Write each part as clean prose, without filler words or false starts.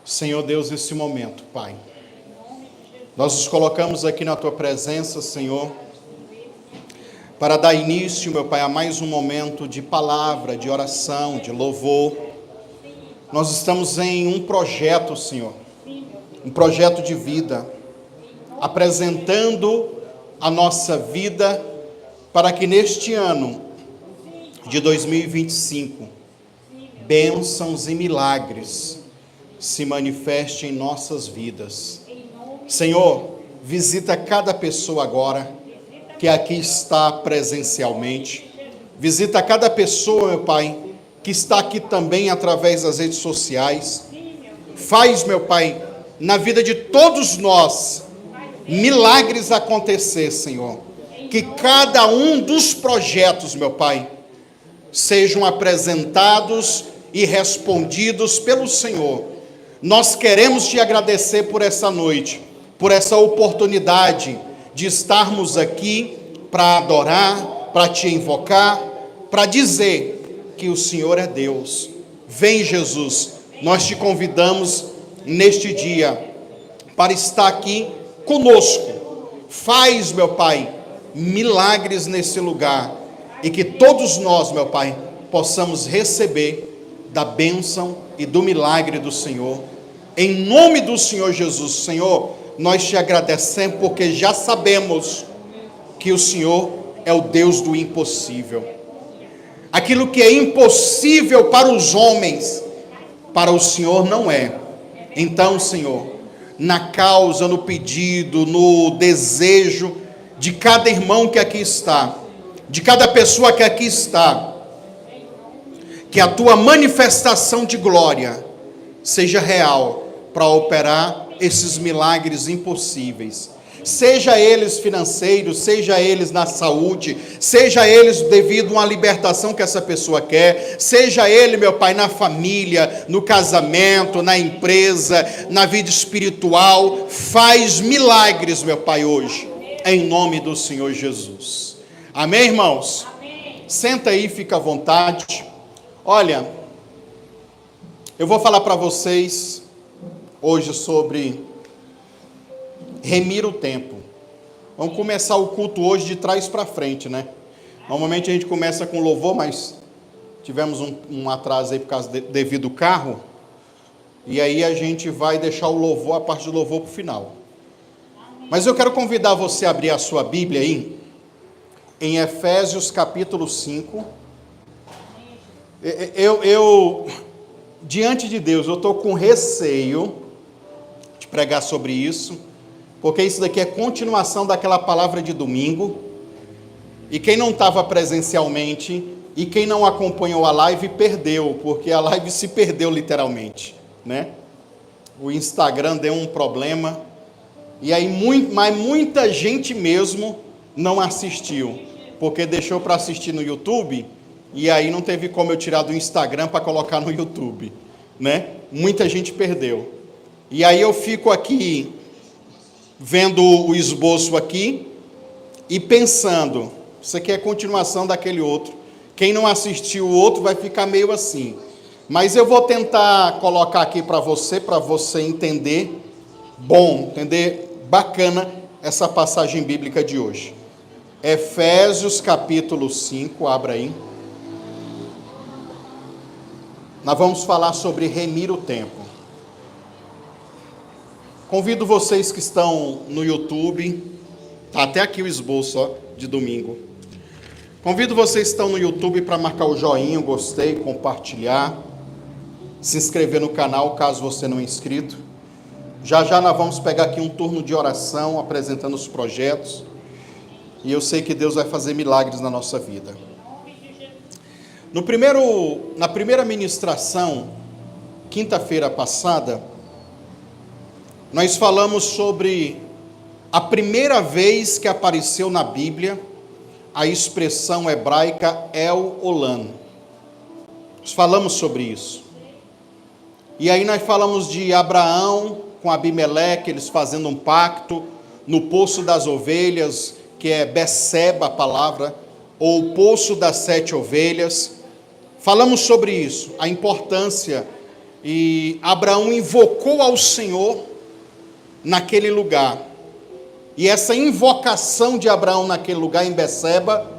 Senhor Deus, esse momento, Pai. Nós nos colocamos aqui na Tua presença, Senhor, para dar início, meu Pai, a mais um momento de palavra, de oração, de louvor. Nós estamos em um projeto, Senhor, um projeto de vida, apresentando a nossa vida para que neste ano de 2025, bênçãos e milagres se manifestem em nossas vidas. Senhor, visita cada pessoa agora que aqui está presencialmente. Visita cada pessoa, meu Pai, que está aqui também através das redes sociais. Faz, meu Pai, na vida de todos nós, milagres acontecer, Senhor. Que cada um dos projetos, meu Pai, sejam apresentados e respondidos pelo Senhor. Nós queremos te agradecer por essa noite, por essa oportunidade de estarmos aqui para adorar, para te invocar, para dizer que o Senhor é Deus. Vem, Jesus, nós te convidamos neste dia para estar aqui conosco. Faz, meu Pai, milagres nesse lugar e que todos nós, meu Pai, possamos receber da bênção e do milagre do Senhor. Em nome do Senhor Jesus, Senhor, nós te agradecemos porque já sabemos que o Senhor é o Deus do impossível. Aquilo que é impossível para os homens, para o Senhor não é. Então, Senhor, na causa, no pedido, no desejo de cada irmão que aqui está, de cada pessoa que aqui está, que a tua manifestação de glória seja real para operar esses milagres impossíveis. Seja eles financeiros, seja eles na saúde, seja eles devido a uma libertação que essa pessoa quer, seja ele, meu Pai, na família, no casamento, na empresa, na vida espiritual. Faz milagres, meu Pai, hoje, em nome do Senhor Jesus. Amém, irmãos? Amém. Senta aí, fica à vontade. Olha, eu vou falar para vocês hoje sobre remir o tempo. Vamos começar o culto hoje de trás para frente, né? Normalmente a gente começa com louvor, mas tivemos um atraso aí por causa devido ao carro. E aí a gente vai deixar o louvor, a parte do louvor para o final. Mas eu quero convidar você a abrir a sua Bíblia aí, em Efésios capítulo 5. Diante de Deus, eu estou com receio de pregar sobre isso, porque isso daqui é continuação daquela palavra de domingo, e quem não estava presencialmente, e quem não acompanhou a live, perdeu, porque a live se perdeu literalmente, né? O Instagram deu um problema, e aí mas muita gente mesmo não assistiu, porque deixou para assistir no YouTube, e aí não teve como eu tirar do Instagram para colocar no YouTube, né? Muita gente perdeu. E aí eu fico aqui, vendo o esboço aqui, e pensando, isso aqui é continuação daquele outro. Quem não assistiu o outro vai ficar meio assim. Mas eu vou tentar colocar aqui para você entender, entender bacana essa passagem bíblica de hoje. Efésios capítulo 5, abra aí. Nós vamos falar sobre remir o tempo. Convido vocês que estão no YouTube, está até aqui o esboço de domingo. Convido vocês que estão no YouTube para marcar o joinha, gostei, compartilhar, se inscrever no canal caso você não é inscrito. Já já nós vamos pegar aqui um turno de oração, apresentando os projetos. E eu sei que Deus vai fazer milagres na nossa vida. Na primeira ministração, quinta-feira passada, nós falamos sobre a primeira vez que apareceu na Bíblia a expressão hebraica El Olam. Nós falamos sobre isso. E aí nós falamos de Abraão com Abimeleque, eles fazendo um pacto no Poço das Ovelhas, que é Beceba a palavra, ou o Poço das 7 Ovelhas. Falamos sobre isso, a importância e Abraão invocou ao Senhor naquele lugar. E essa invocação de Abraão naquele lugar, em Beceba,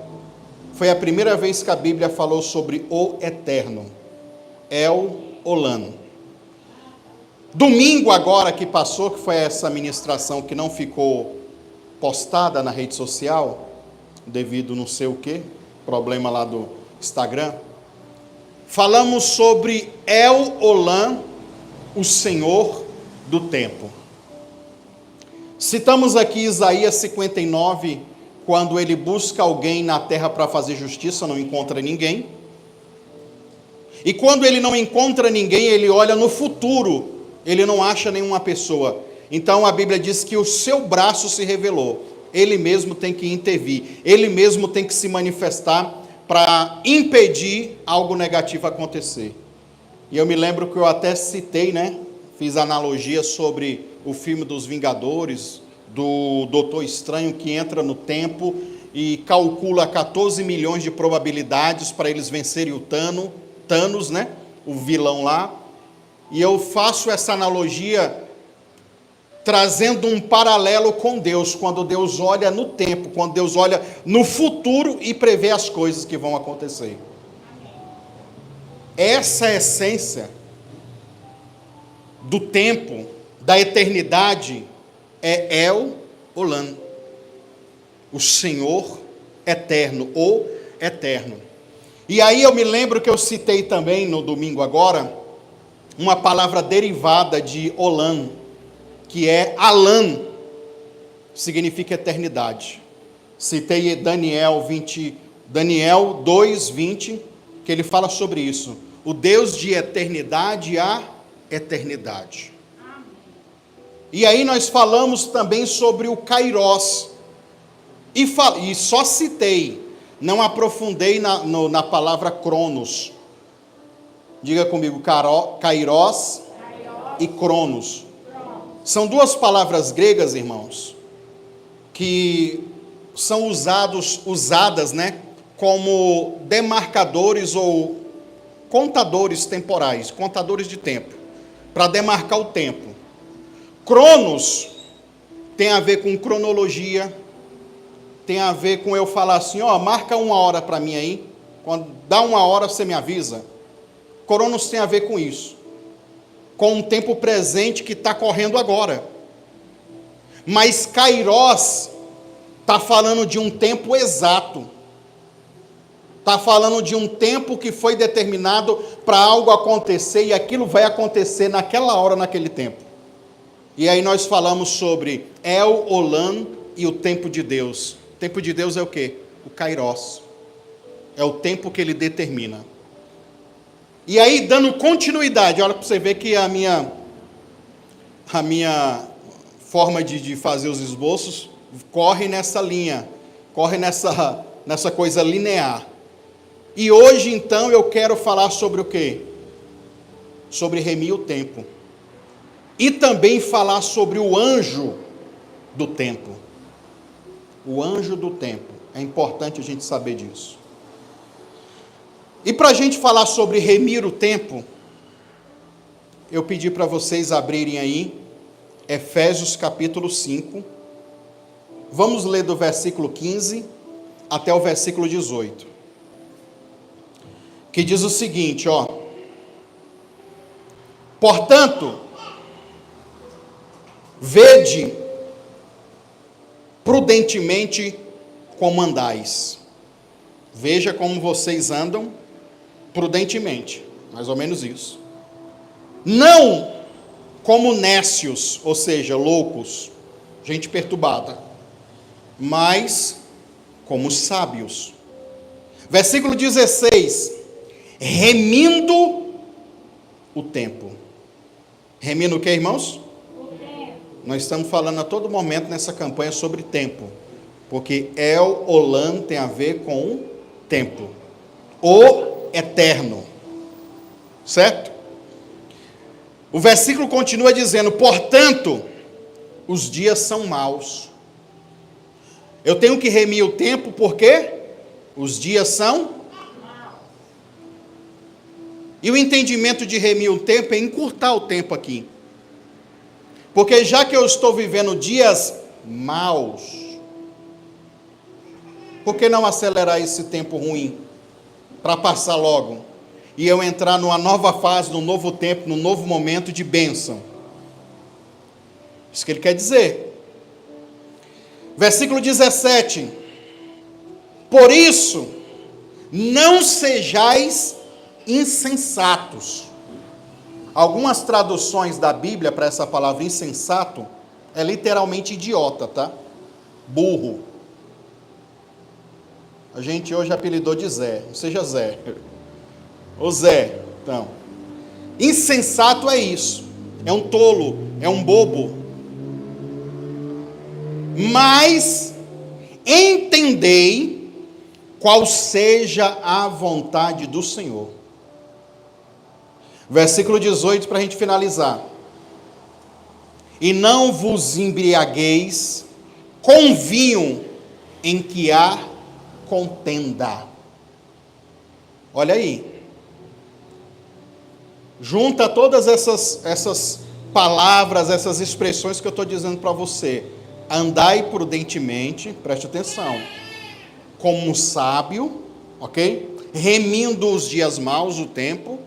foi a primeira vez que a Bíblia falou sobre o Eterno, El Olam. Domingo agora que passou, que foi essa ministração que não ficou postada na rede social, devido não sei o que, problema lá do Instagram, falamos sobre El Olam, o Senhor do tempo. Citamos aqui Isaías 59, quando ele busca alguém na terra para fazer justiça, não encontra ninguém. E quando ele não encontra ninguém, ele olha no futuro, ele não acha nenhuma pessoa. Então a Bíblia diz que o seu braço se revelou, ele mesmo tem que intervir, ele mesmo tem que se manifestar para impedir algo negativo acontecer. E eu me lembro que eu até citei, fiz analogia sobre o filme dos Vingadores, do Doutor Estranho, que entra no tempo e calcula 14 milhões de probabilidades para eles vencerem o Thanos, o vilão lá. E eu faço essa analogia trazendo um paralelo com Deus, quando Deus olha no tempo, quando Deus olha no futuro e prevê as coisas que vão acontecer. Essa é a essência do tempo, da eternidade, é El Olam, o Senhor eterno, o eterno. E aí eu me lembro que eu citei também no domingo agora, uma palavra derivada de Olam, que é Alam, significa eternidade. Citei Daniel 2:20, que ele fala sobre isso. O Deus de eternidade a eternidade. E aí nós falamos também sobre o Kairós. E só citei, não aprofundei na palavra Cronos. Diga comigo, Kairós e Cronos. São duas palavras gregas, irmãos, que são usadas, como demarcadores ou contadores temporais, contadores de tempo, para demarcar o tempo. Cronos tem a ver com cronologia, tem a ver com eu falar assim, marca 1 hora para mim aí, quando dá 1 hora você me avisa. Cronos tem a ver com isso, com um tempo presente que está correndo agora. Mas Kairós está falando de um tempo exato, está falando de um tempo que foi determinado para algo acontecer, e aquilo vai acontecer naquela hora, naquele tempo. E aí nós falamos sobre El Olam e o tempo de Deus. O tempo de Deus é o quê? O Kairós. É o tempo que ele determina. E aí, dando continuidade, olha para você ver que a minha forma de fazer os esboços corre nessa linha, corre nessa coisa linear. E hoje, então, eu quero falar sobre o quê? Sobre remir o tempo. E também falar sobre o anjo do tempo. O anjo do tempo. É importante a gente saber disso. E para a gente falar sobre remir o tempo, eu pedi para vocês abrirem aí, Efésios capítulo 5. Vamos ler do versículo 15 até o versículo 18. Que diz o seguinte, portanto, vede prudentemente como andais. Veja como vocês andam prudentemente, mais ou menos isso. Não como nécios, ou seja, loucos, gente perturbada, mas como sábios. Versículo 16, remindo o tempo. Remindo o que, irmãos? O tempo. Nós estamos falando a todo momento nessa campanha sobre tempo, porque El Olam tem a ver com o tempo, o eterno, certo? O versículo continua dizendo, portanto, os dias são maus. Eu tenho que remir o tempo porque os dias são maus. E o entendimento de remir o tempo é encurtar o tempo aqui. Porque já que eu estou vivendo dias maus, por que não acelerar esse tempo ruim para passar logo? E eu entrar numa nova fase, num novo tempo, num novo momento de bênção. Isso que ele quer dizer. Versículo 17. Por isso, não sejais insensatos. Algumas traduções da Bíblia para essa palavra insensato é literalmente idiota, tá? Burro. A gente hoje apelidou de Zé, não seja Zé. Ô Zé, então. Insensato é isso. É um tolo, é um bobo. Mas entendei qual seja a vontade do Senhor. Versículo 18 para a gente finalizar. E não vos embriagueis com vinho em que há contenda. Olha aí. Junta todas essas palavras, essas expressões que eu estou dizendo para você. Andai prudentemente, preste atenção, como um sábio, ok? Remindo os dias maus, o tempo,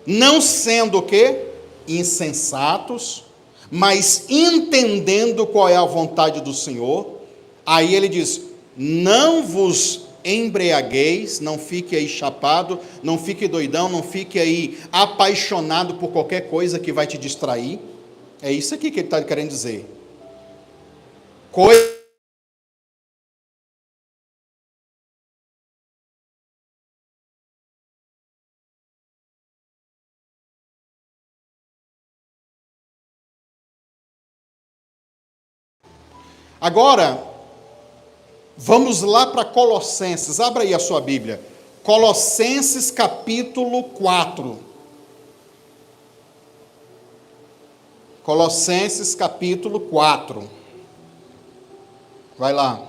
não sendo o quê? Insensatos, mas entendendo qual é a vontade do Senhor. Aí ele diz, não vos embriagueis, não fique aí chapado, não fique doidão, não fique aí apaixonado por qualquer coisa que vai te distrair. É isso aqui que ele está querendo dizer. Agora, vamos lá para Colossenses, abra aí a sua Bíblia, Colossenses capítulo 4. Colossenses capítulo 4. Vai lá.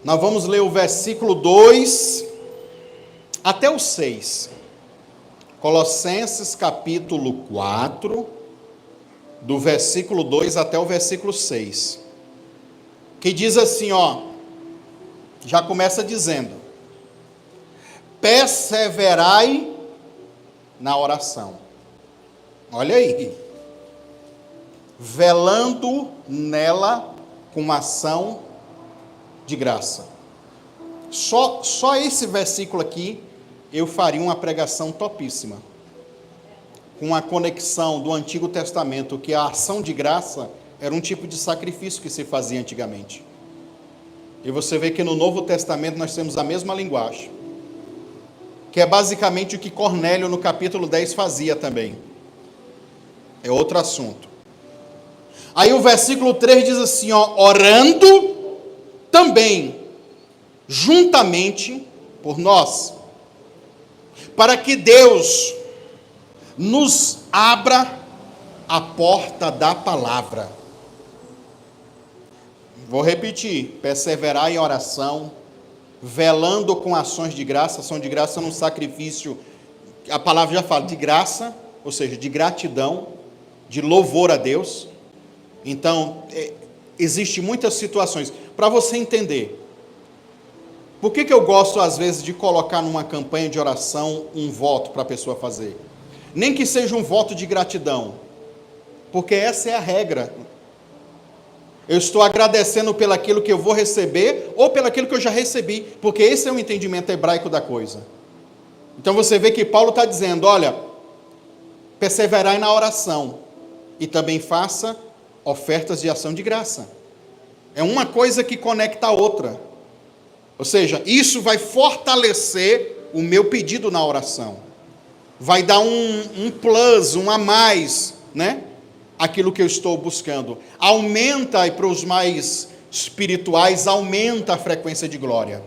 Nós vamos ler o versículo 2 até o 6. Colossenses capítulo 4, do versículo 2 até o versículo 6. Que diz assim, ó, já começa dizendo: perseverai na oração. Olha aí. Velando nela com ação de graça. Só esse versículo aqui eu faria uma pregação topíssima, com a conexão do Antigo Testamento, que a ação de graça era um tipo de sacrifício que se fazia antigamente. E você vê que no Novo Testamento nós temos a mesma linguagem, que é basicamente o que Cornélio no capítulo 10 fazia também. É outro assunto. Aí o versículo 3 diz assim, ó, orando também, juntamente, por nós, para que Deus nos abra a porta da palavra. Vou repetir, perseverar em oração, velando com ações de graça. Ação de graça é um sacrifício, a palavra já fala, de graça, ou seja, de gratidão, de louvor a Deus. Então, existem muitas situações. Para você entender, por que eu gosto às vezes de colocar numa campanha de oração um voto para a pessoa fazer? Nem que seja um voto de gratidão, porque essa é a regra. Eu estou agradecendo pelaquilo que eu vou receber ou pelaquilo que eu já recebi, porque esse é o entendimento hebraico da coisa. Então você vê que Paulo está dizendo, olha, perseverai na oração e também faça ofertas de ação de graça. É uma coisa que conecta a outra. Ou seja, isso vai fortalecer o meu pedido na oração. Vai dar um plus, um a mais, né? Aquilo que eu estou buscando. Aumenta, e para os mais espirituais, aumenta a frequência de glória.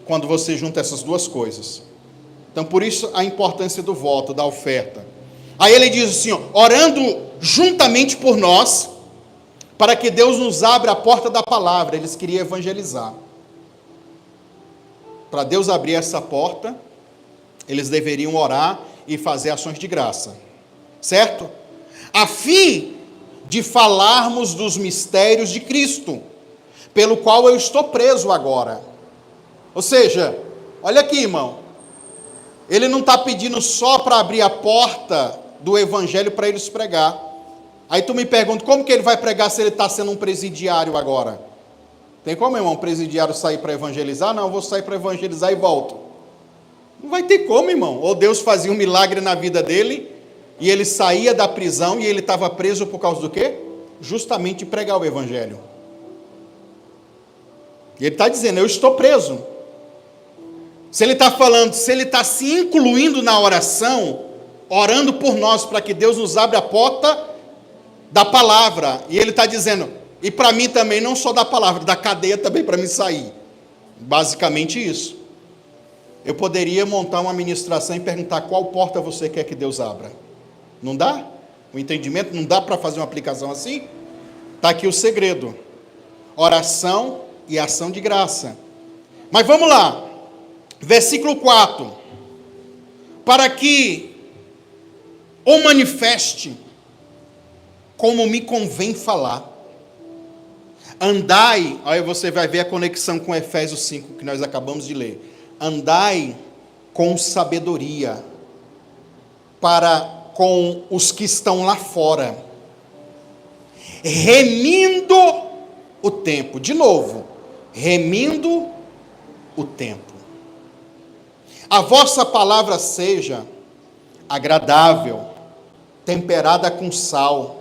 Quando você junta essas duas coisas. Então, por isso a importância do voto, da oferta. Aí ele diz assim, ó, orando juntamente por nós, para que Deus nos abra a porta da palavra. Eles queriam evangelizar. Para Deus abrir essa porta, eles deveriam orar e fazer ações de graça. Certo? A fim de falarmos dos mistérios de Cristo, pelo qual eu estou preso agora. Ou seja, olha aqui, irmão. Ele não está pedindo só para abrir a porta do evangelho para eles pregar. Aí tu me pergunta, como que ele vai pregar se ele está sendo um presidiário agora? Tem como, irmão, um presidiário sair para evangelizar? Não, eu vou sair para evangelizar e volto. Não vai ter como, irmão. Ou Deus fazia um milagre na vida dele, e ele saía da prisão, e ele estava preso por causa do quê? Justamente de pregar o evangelho. E ele está dizendo, eu estou preso. Se ele está falando, se ele está se incluindo na oração, orando por nós, para que Deus nos abra a porta da palavra, e ele está dizendo, e para mim também, não só da palavra, da cadeia também para mim sair. Basicamente isso. Eu poderia montar uma ministração e perguntar qual porta você quer que Deus abra. Não dá? O entendimento não dá para fazer uma aplicação assim? Está aqui o segredo. Oração e ação de graça. Mas vamos lá. Versículo 4. Para que o manifeste como me convém falar. Andai, aí você vai ver a conexão com Efésios 5, que nós acabamos de ler. Andai com sabedoria para com os que estão lá fora, remindo o tempo. De novo, remindo o tempo. A vossa palavra seja agradável, temperada com sal,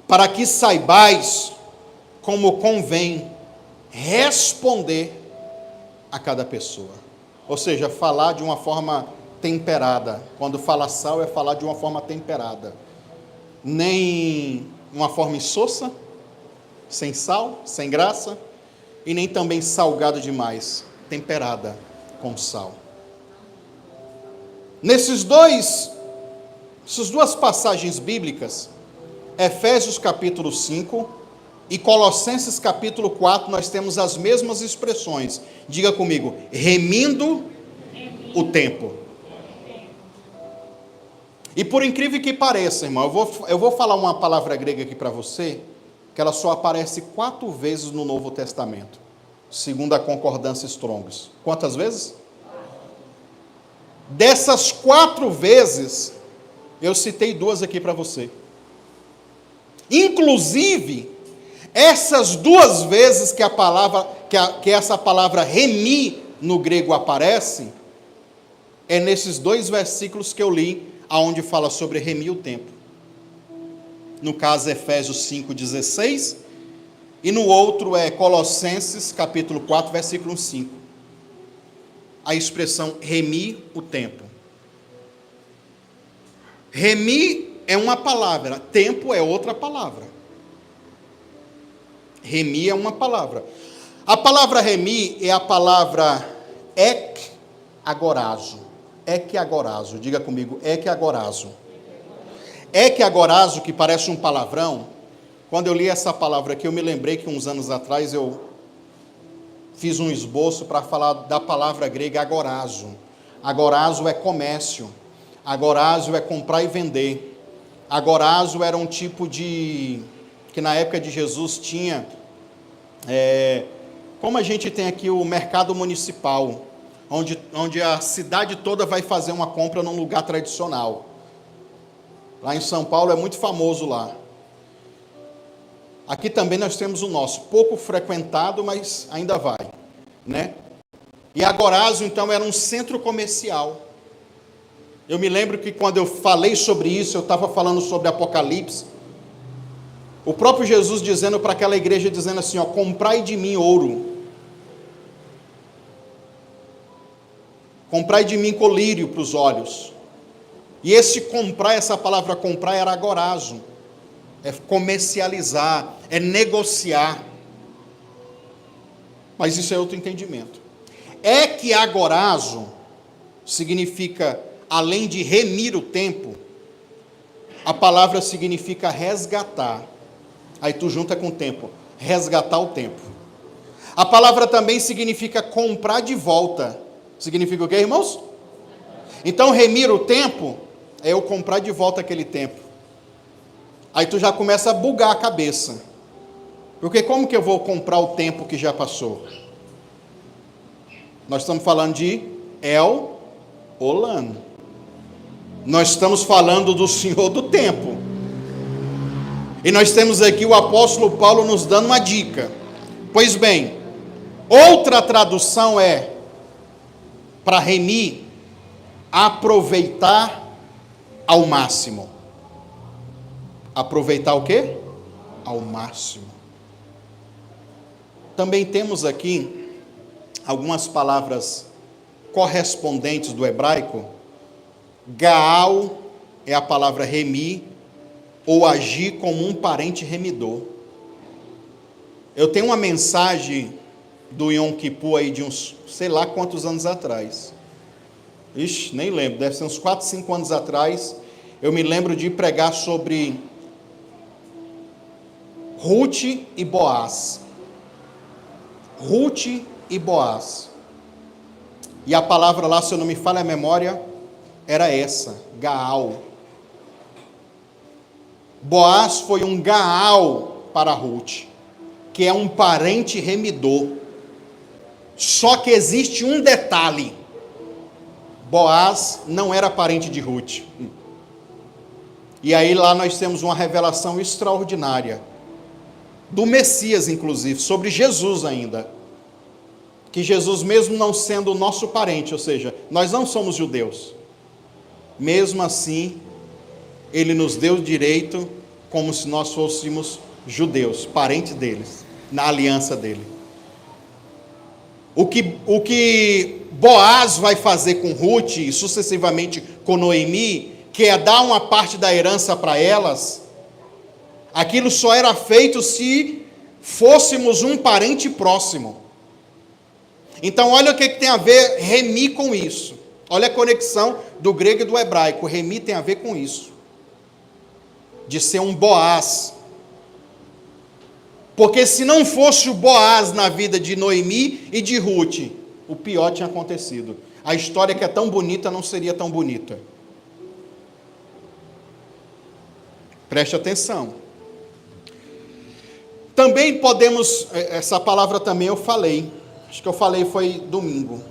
para que saibais como convém responder a cada pessoa. Ou seja, falar de uma forma temperada. Quando fala sal, é falar de uma forma temperada. Nem uma forma insossa, sem sal, sem graça, e nem também salgado demais, temperada com sal. Essas duas passagens bíblicas, Efésios capítulo 5 e Colossenses capítulo 4, nós temos as mesmas expressões. Diga comigo, remindo o tempo. E por incrível que pareça, irmão, eu vou falar uma palavra grega aqui para você, que ela só aparece 4 vezes no Novo Testamento, segundo a concordância Strong's. Quantas vezes? Dessas 4 vezes, eu citei 2 aqui para você. Inclusive, essas 2 vezes que essa palavra remi no grego aparece, é nesses 2 versículos que eu li, aonde fala sobre remir o tempo. No caso, Efésios 5,16, e no outro é Colossenses, capítulo 4, versículo 5. A expressão remir o tempo. Remir é uma palavra, tempo é outra palavra. Remir é uma palavra. A palavra remir é a palavra ek agorazo. Ek agorazo, diga comigo, ek agorazo. Ek agorazo, que parece um palavrão. Quando eu li essa palavra aqui, eu me lembrei que uns anos atrás eu fiz um esboço para falar da palavra grega agorazo. Agorazo é comércio. Agorazo é comprar e vender. Agorazo era um tipo de... que na época de Jesus tinha... como a gente tem aqui o mercado municipal, onde a cidade toda vai fazer uma compra num lugar tradicional. Lá em São Paulo é muito famoso lá. Aqui também nós temos o nosso, pouco frequentado, mas ainda vai, né? E Agorazo, então, era um centro comercial. Eu me lembro que quando eu falei sobre isso, eu estava falando sobre Apocalipse, o próprio Jesus dizendo para aquela igreja, dizendo assim, ó, comprai de mim ouro, comprai de mim colírio para os olhos. E esse comprar, essa palavra comprar era agorazo, é comercializar, é negociar. Mas isso é outro entendimento. É que agorazo significa, além de remir o tempo, a palavra significa resgatar. Aí tu junta com o tempo, resgatar o tempo. A palavra também significa comprar de volta. Significa o quê, irmãos? Então, remir o tempo é eu comprar de volta aquele tempo. Aí tu já começa a bugar a cabeça. Porque como que eu vou comprar o tempo que já passou? Nós estamos falando de El Olam. Nós estamos falando do Senhor do tempo. E nós temos aqui o apóstolo Paulo nos dando uma dica. Pois bem, outra tradução é, para remir, aproveitar ao máximo. Aproveitar o quê? Ao máximo. Também temos aqui algumas palavras correspondentes do hebraico. Gaal é a palavra remir, ou agir como um parente remidor. Eu tenho uma mensagem do Yom Kippur aí de uns, sei lá quantos anos atrás. Ixi, nem lembro, deve ser uns 4, 5 anos atrás. Eu me lembro de pregar sobre Ruth e Boaz. Ruth e Boaz. E a palavra lá, se eu não me falha a memória, era essa, Gaal. Boaz foi um Gaal para Ruth, que é um parente remidor. Só que existe um detalhe: Boaz não era parente de Ruth. E aí lá nós temos uma revelação extraordinária, do Messias inclusive, sobre Jesus ainda. Que Jesus, mesmo não sendo o nosso parente, ou seja, nós não somos judeus, mesmo assim, Ele nos deu direito como se nós fôssemos judeus, parentes deles, na aliança dele. O que Boaz vai fazer com Ruth e sucessivamente com Noemi, que é dar uma parte da herança para elas, aquilo só era feito se fôssemos um parente próximo. Então olha o que tem a ver remir com isso. Olha a conexão do grego e do hebraico. Remir tem a ver com isso, de ser um Boaz. Porque se não fosse o Boaz na vida de Noemi e de Ruth, o pior tinha acontecido. A história que é tão bonita não seria tão bonita. Preste atenção. Também podemos, essa palavra também eu falei, acho que eu falei foi domingo,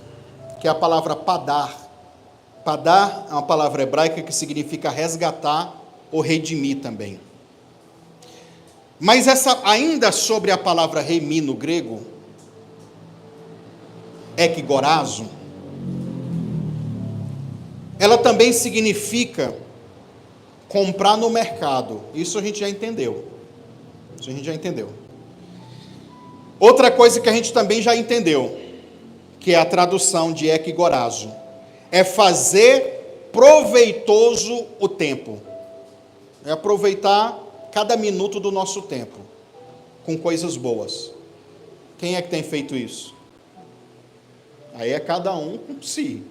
que é a palavra padar. Padar é uma palavra hebraica que significa resgatar ou redimir também. Mas ainda sobre a palavra remir no grego, ekgorazo, ela também significa comprar no mercado. Isso a gente já entendeu. Outra coisa que a gente também já entendeu, que é a tradução de ekgorazo, é fazer proveitoso o tempo. É aproveitar cada minuto do nosso tempo com coisas boas. Quem é que tem feito isso? Aí é cada um com si.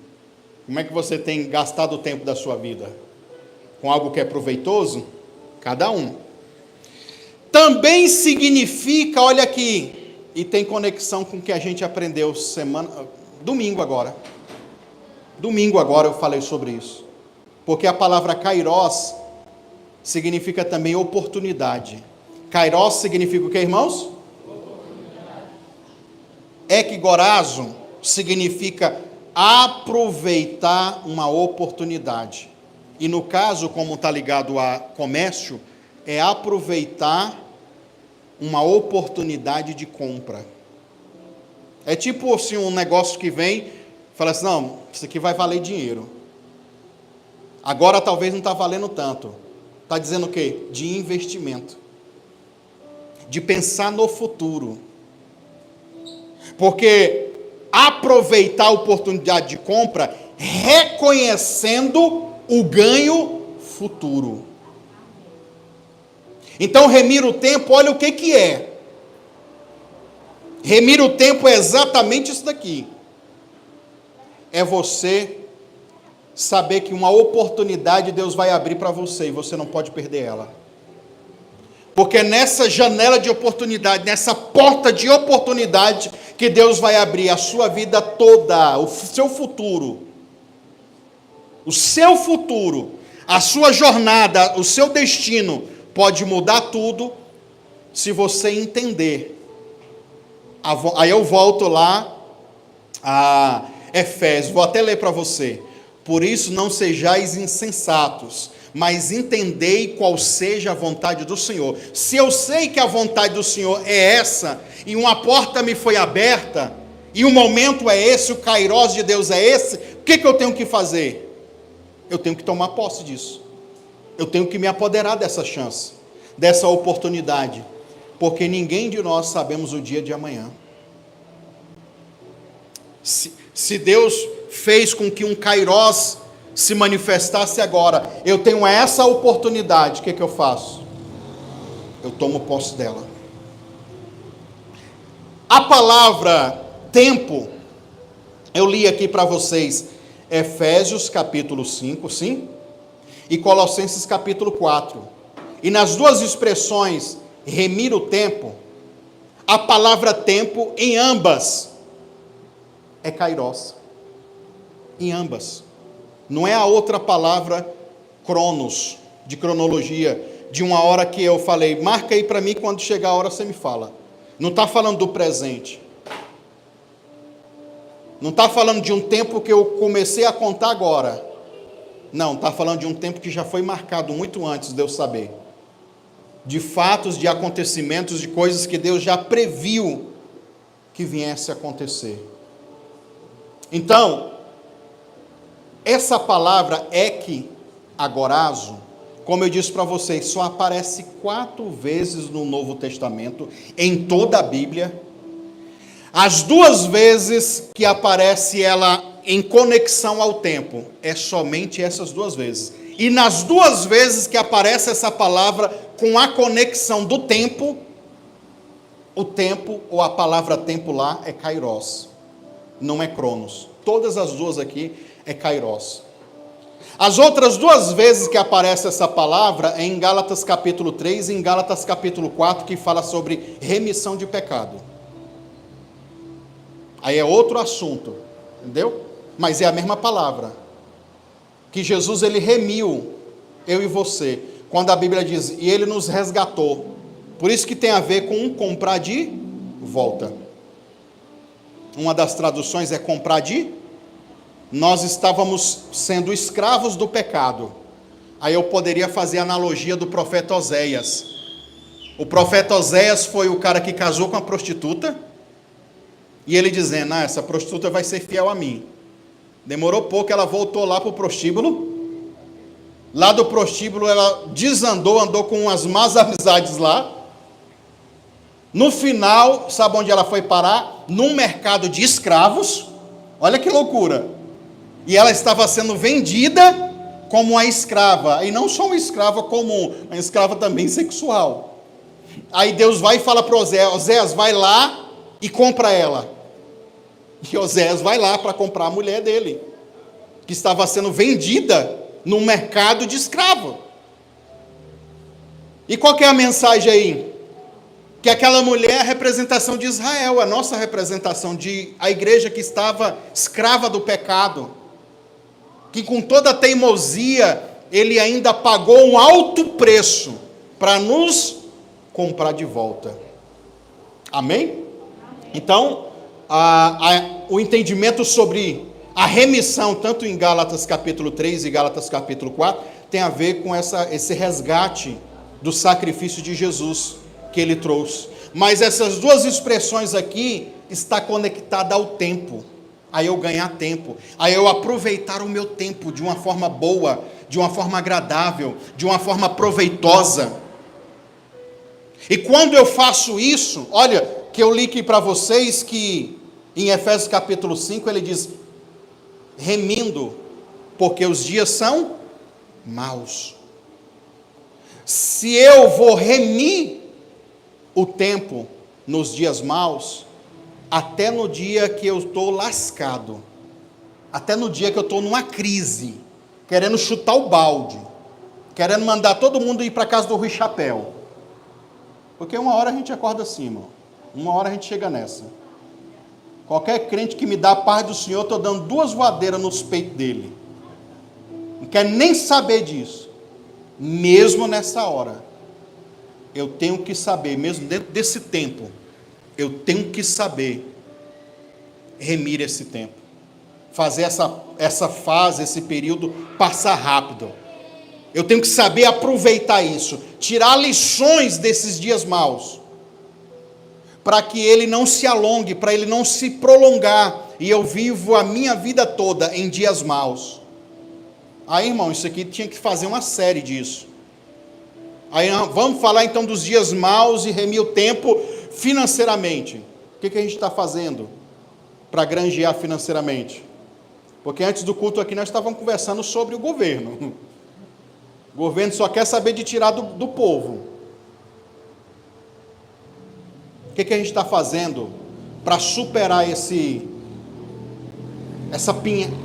Como é que você tem gastado o tempo da sua vida? Com algo que é proveitoso? Cada um. Também significa, olha aqui, e tem conexão com o que a gente aprendeu domingo agora. Domingo agora eu falei sobre isso. Porque a palavra kairos significa também oportunidade. Kairos significa o que, irmãos? Ekgorazo significa aproveitar uma oportunidade. E no caso, como está ligado a comércio, é aproveitar uma oportunidade de compra. É tipo assim, um negócio que vem, fala assim, não, isso aqui vai valer dinheiro. Agora talvez não está valendo tanto. Está dizendo o quê? De investimento. De pensar no futuro. Porque aproveitar a oportunidade de compra, reconhecendo o ganho futuro. Então, remir o tempo, olha o que é. Remir o tempo é exatamente isso daqui. É você saber que uma oportunidade Deus vai abrir para você e você não pode perder ela. Porque nessa janela de oportunidade, nessa porta de oportunidade que Deus vai abrir a sua vida toda, o seu futuro, a sua jornada, o seu destino pode mudar tudo se você entender. Aí eu volto lá a Efésios, vou até ler para você. Por isso não sejais insensatos, mas entendei qual seja a vontade do Senhor. Se eu sei que a vontade do Senhor é essa, e uma porta me foi aberta, e o momento é esse, o kairós de Deus é esse, o que eu tenho que fazer? Eu tenho que tomar posse disso. Eu tenho que me apoderar dessa chance, dessa oportunidade, porque ninguém de nós sabemos o dia de amanhã. Se Deus fez com que um kairós se manifestasse agora, eu tenho essa oportunidade, o que eu faço? Eu tomo posse dela. A palavra tempo, eu li aqui para vocês, Efésios capítulo 5, sim? E Colossenses capítulo 4. E nas duas expressões, remir o tempo, a palavra tempo em ambas é kairós. Em ambas. Não é a outra palavra cronos, de cronologia, de uma hora que eu falei, marca aí para mim, quando chegar a hora você me fala. Não está falando do presente. Não está falando de um tempo que eu comecei a contar agora. Não, está falando de um tempo que já foi marcado muito antes de eu saber. De fatos, de acontecimentos, de coisas que Deus já previu que viesse a acontecer. Então, essa palavra agorazo, como eu disse para vocês, só aparece 4 vezes no Novo Testamento, em toda a Bíblia. As 2 vezes que aparece ela em conexão ao tempo, é somente essas 2 vezes. E nas 2 vezes que aparece essa palavra com a conexão do tempo, o tempo, ou a palavra tempo lá, é kairós, não é cronos. Todas as 2 aqui é kairós. As outras 2 vezes que aparece essa palavra é em Gálatas capítulo 3 e em Gálatas capítulo 4, que fala sobre remissão de pecado. Aí é outro assunto, entendeu? Mas é a mesma palavra. Que Jesus, ele remiu eu e você. Quando a Bíblia diz, e ele nos resgatou. Por isso que tem a ver com comprar de volta. Uma das traduções é comprar de. Nós estávamos sendo escravos do pecado. Aí eu poderia fazer a analogia do profeta Oséias. O profeta Oséias foi o cara que casou com a prostituta. E ele dizendo, essa prostituta vai ser fiel a mim. Demorou pouco, ela voltou lá para o prostíbulo. Lá do prostíbulo ela desandou, andou com umas más amizades lá. No final, sabe onde ela foi parar? Num mercado de escravos. Olha que loucura. E ela estava sendo vendida como uma escrava. E não só uma escrava comum, uma escrava também sexual. Aí Deus vai e fala para Oséias, Oséias, vai lá e compra ela. E Oséias vai lá para comprar a mulher dele, que estava sendo vendida num mercado de escravo. E qual que é a mensagem aí? Que aquela mulher é a representação de Israel, a nossa representação de a igreja que estava escrava do pecado, que com toda a teimosia, ele ainda pagou um alto preço para nos comprar de volta. Amém? Então, o entendimento sobre a remissão, tanto em Gálatas capítulo 3 e Gálatas capítulo 4, tem a ver com esse resgate do sacrifício de Jesus que ele trouxe. Mas essas 2 expressões aqui está conectada ao tempo. Aí eu ganhar tempo, aí eu aproveitar o meu tempo de uma forma boa, de uma forma agradável, de uma forma proveitosa. E quando eu faço isso, olha, que eu li aqui para vocês que em Efésios capítulo 5 ele diz, remindo, porque os dias são maus. Se eu vou remir o tempo nos dias maus, até no dia que eu estou lascado, Até no dia que eu estou numa crise, querendo chutar o balde, querendo mandar todo mundo ir para a casa do Rui Chapéu. Porque uma hora a gente acorda assim, irmão. Uma hora a gente chega nessa. Qualquer crente que me dá a paz do Senhor, eu estou dando 2 voadeiras nos peitos dele. Não quer nem saber disso. Mesmo nessa hora, eu tenho que saber, mesmo dentro desse tempo, eu tenho que saber remir esse tempo. Fazer essa fase, esse período passar rápido. Eu tenho que saber aproveitar isso, tirar lições desses dias maus, para que ele não se alongue, para ele não se prolongar, e eu vivo a minha vida toda em dias maus. Aí, irmão, isso aqui tinha que fazer uma série disso. Aí vamos falar então dos dias maus e remir o tempo financeiramente. O que a gente está fazendo para granjear financeiramente? Porque antes do culto aqui nós estávamos conversando sobre o governo. O governo só quer saber de tirar do povo. O que a gente está fazendo para superar essa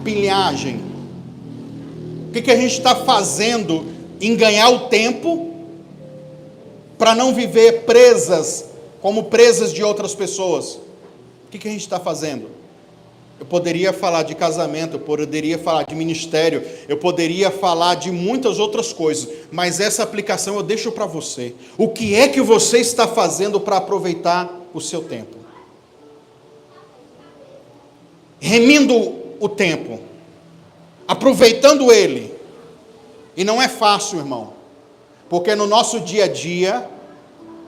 pilhagem? O que a gente está fazendo em ganhar o tempo para não viver como presas de outras pessoas? O que a gente está fazendo? Eu poderia falar de casamento, eu poderia falar de ministério, eu poderia falar de muitas outras coisas, mas essa aplicação eu deixo para você. O que é que você está fazendo para aproveitar o seu tempo? Remindo o tempo, aproveitando ele. E não é fácil, irmão, porque no nosso dia a dia,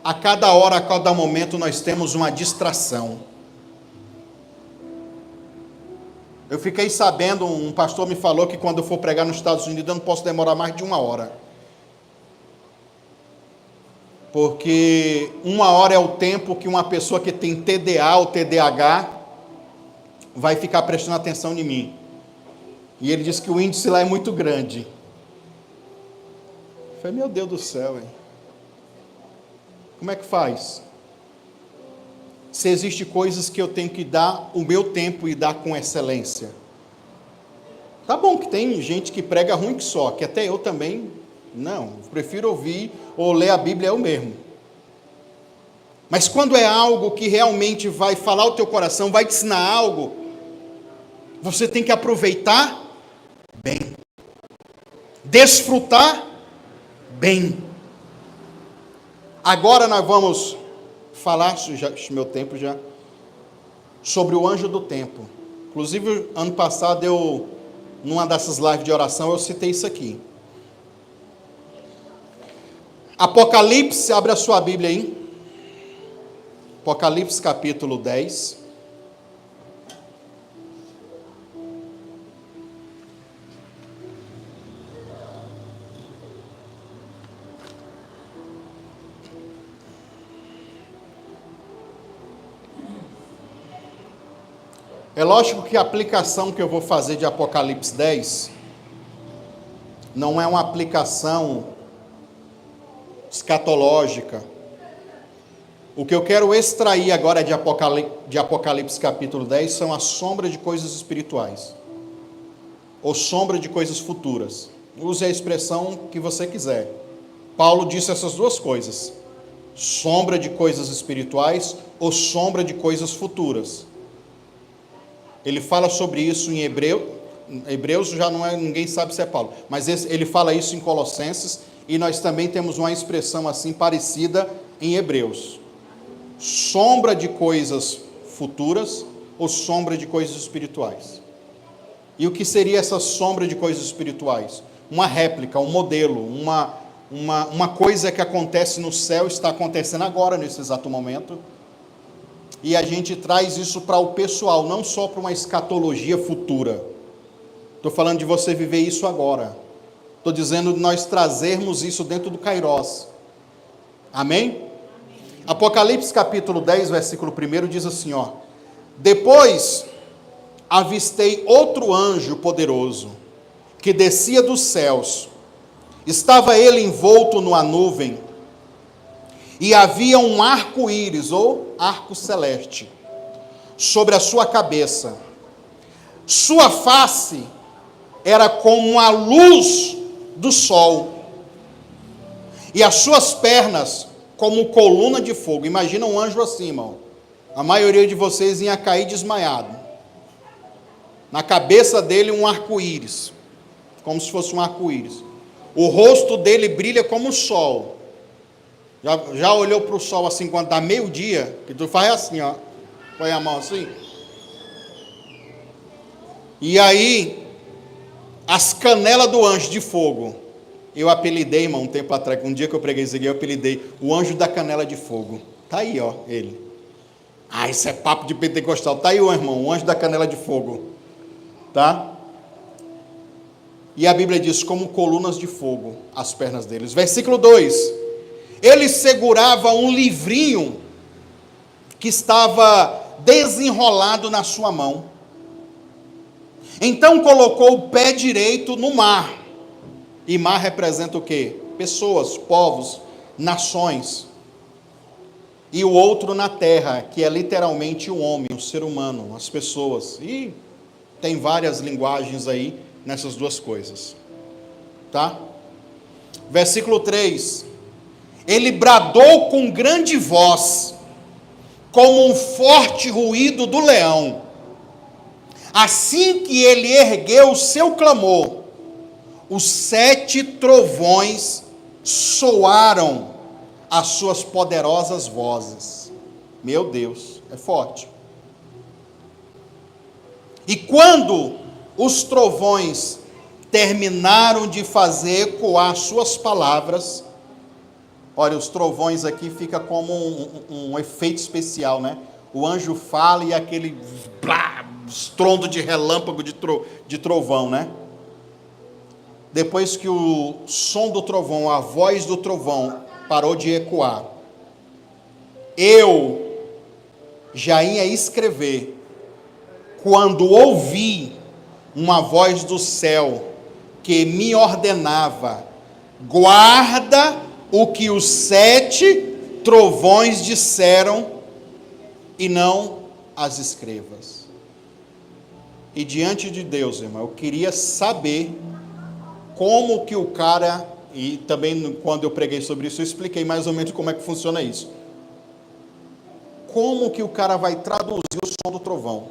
a cada hora, a cada momento, nós temos uma distração. Eu fiquei sabendo, um pastor me falou que quando eu for pregar nos Estados Unidos, eu não posso demorar mais de 1 hora. Porque 1 hora é o tempo que uma pessoa que tem TDA ou TDAH vai ficar prestando atenção em mim. E ele disse que o índice lá é muito grande. Eu falei, meu Deus do céu, hein? Como é que faz? Se existem coisas que eu tenho que dar o meu tempo e dar com excelência. Tá bom que tem gente que prega ruim que só, que até eu também, não, prefiro ouvir ou ler a Bíblia eu mesmo. Mas quando é algo que realmente vai falar o teu coração, vai te ensinar algo, você tem que aproveitar bem. Desfrutar bem. Agora nós vamos falar, meu tempo já, sobre o anjo do tempo. Inclusive, ano passado, numa dessas lives de oração, eu citei isso aqui. Apocalipse, abre a sua Bíblia aí. Apocalipse capítulo 10. É lógico que a aplicação que eu vou fazer de Apocalipse 10 não é uma aplicação escatológica. O que eu quero extrair agora de Apocalipse capítulo 10 são as sombras de coisas espirituais, ou sombra de coisas futuras. Use a expressão que você quiser. Paulo disse essas duas coisas: sombra de coisas espirituais ou sombra de coisas futuras. Ele fala sobre isso em Hebreus já não é, ninguém sabe se é Paulo, mas ele fala isso em Colossenses, e nós também temos uma expressão assim parecida em Hebreus. Sombra de coisas futuras ou sombra de coisas espirituais. E o que seria essa sombra de coisas espirituais? Uma réplica, um modelo, uma coisa que acontece no céu, está acontecendo agora, nesse exato momento. E a gente traz isso para o pessoal, não só para uma escatologia futura. Estou falando de você viver isso agora. Estou dizendo de nós trazermos isso dentro do Kairos. Amém? Apocalipse capítulo 10, versículo 1 diz assim, ó: depois avistei outro anjo poderoso, que descia dos céus. Estava ele envolto numa nuvem, e havia um arco-íris, ou arco celeste, sobre a sua cabeça. Sua face era como a luz do sol, e as suas pernas como coluna de fogo. Imagina um anjo assim, irmão. A maioria de vocês ia cair desmaiado. Na cabeça dele um arco-íris, como se fosse um arco-íris. O rosto dele brilha como o sol. Já olhou para o sol assim, quando dá meio-dia, que tu faz assim, ó, põe a mão assim. E aí, as canelas do anjo de fogo, eu apelidei, irmão, um tempo atrás, um dia que eu preguei isso aqui, eu apelidei o anjo da canela de fogo. Tá aí, ó, ele. Ah, isso é papo de pentecostal. Tá aí, ó, irmão, o anjo da canela de fogo. Tá? E a Bíblia diz, como colunas de fogo, as pernas deles. Versículo 2. Ele segurava um livrinho que estava desenrolado na sua mão. Então colocou o pé direito no mar. E mar representa o quê? Pessoas, povos, nações. E o outro na terra, que é literalmente o homem, o ser humano, as pessoas. E tem várias linguagens aí nessas duas coisas. Tá? Versículo 3. Ele bradou com grande voz, como um forte ruído do leão. Assim que ele ergueu o seu clamor, os 7 trovões soaram as suas poderosas vozes. Meu Deus, é forte. E quando os trovões terminaram de fazer ecoar suas palavras, olha, os trovões aqui fica como um efeito especial, né? O anjo fala e aquele estrondo de relâmpago de trovão, né? Depois que o som do trovão, a voz do trovão parou de ecoar, eu já ia escrever, quando ouvi uma voz do céu que me ordenava: guarda o que os 7 trovões disseram e não as escrevas. E diante de Deus, irmão, eu queria saber como que o cara, e também quando eu preguei sobre isso, eu expliquei mais ou menos como é que funciona isso. Como que o cara vai traduzir o som do trovão?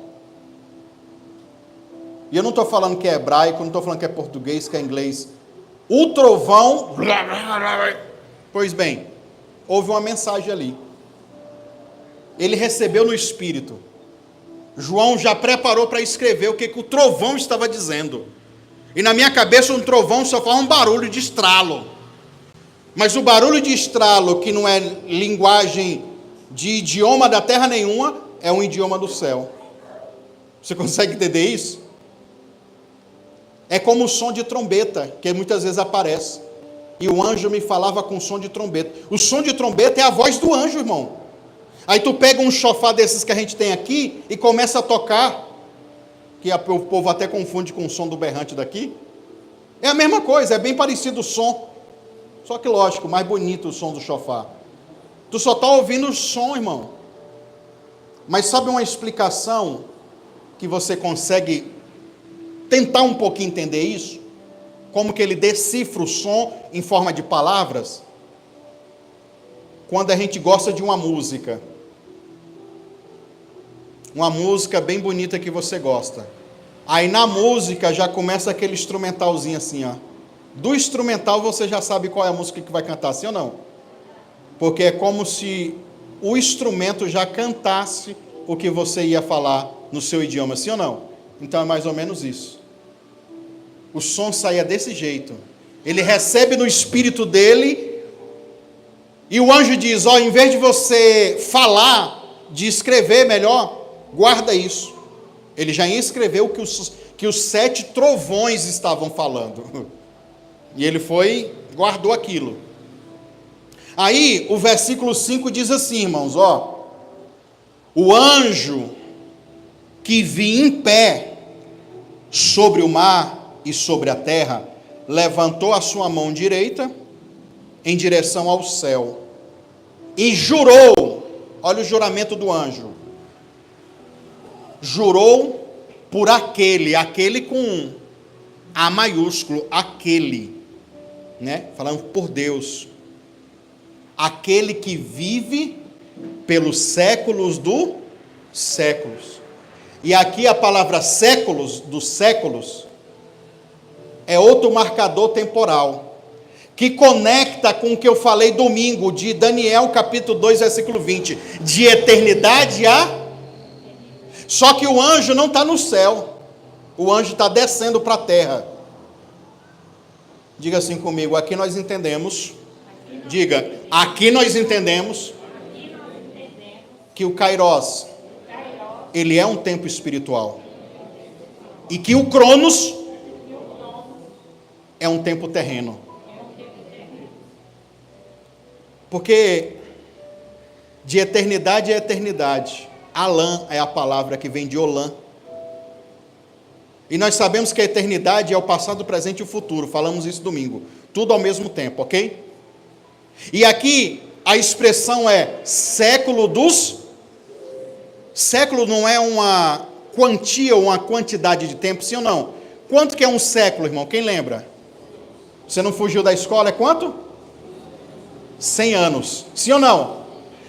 E eu não estou falando que é hebraico, não estou falando que é português, que é inglês. O trovão, pois bem, houve uma mensagem ali. Ele recebeu no Espírito. João já preparou para escrever o que o trovão estava dizendo. E na minha cabeça um trovão só faz um barulho de estralo. Mas o barulho de estralo, que não é linguagem de idioma da terra nenhuma, é um idioma do céu. Você consegue entender isso? É como o som de trombeta, que muitas vezes aparece. E o anjo me falava com som de trombeta. O som de trombeta é a voz do anjo, irmão. Aí tu pega um chofá desses que a gente tem aqui e começa a tocar, que o povo até confunde com o som do berrante daqui. É a mesma coisa, é bem parecido o som. Só que lógico, mais bonito o som do chofá. Tu só está ouvindo o som, irmão. Mas sabe uma explicação que você consegue tentar um pouquinho entender isso? Como que ele decifra o som em forma de palavras? Quando a gente gosta de uma música bem bonita que você gosta, aí na música já começa aquele instrumentalzinho assim, ó. Do instrumental você já sabe qual é a música que vai cantar, sim ou não? Porque é como se o instrumento já cantasse o que você ia falar no seu idioma, sim ou não? Então é mais ou menos isso. O som saía desse jeito. Ele recebe no espírito dele, e o anjo diz: ó, em vez de você falar, de escrever melhor, guarda isso. Ele já ia escrever o que os 7 trovões estavam falando. E ele foi, guardou aquilo. Aí, o versículo 5 diz assim, irmãos, ó: o anjo que vi em pé sobre o mar e sobre a terra, levantou a sua mão direita em direção ao céu e jurou. Olha o juramento do anjo. Jurou por aquele com A maiúsculo, aquele, né? Falando por Deus, aquele que vive pelos séculos dos séculos. E aqui a palavra séculos, dos séculos, é outro marcador temporal, que conecta com o que eu falei domingo, de Daniel capítulo 2, versículo 20, de eternidade a... Só que o anjo não está no céu, o anjo está descendo para a terra. Diga assim comigo, aqui nós entendemos, diga, aqui nós entendemos que o Kairos, ele é um tempo espiritual, e que o Cronos é um tempo terreno. Porque de eternidade a eternidade, Alã é a palavra que vem de Olã. E nós sabemos que a eternidade é o passado, o presente e o futuro. Falamos isso domingo. Tudo ao mesmo tempo, ok? E aqui a expressão é século dos... Século não é uma quantia ou uma quantidade de tempo, sim ou não? Quanto que é um século, irmão? Quem lembra? Você não fugiu da escola, é quanto? 100 anos, sim ou não?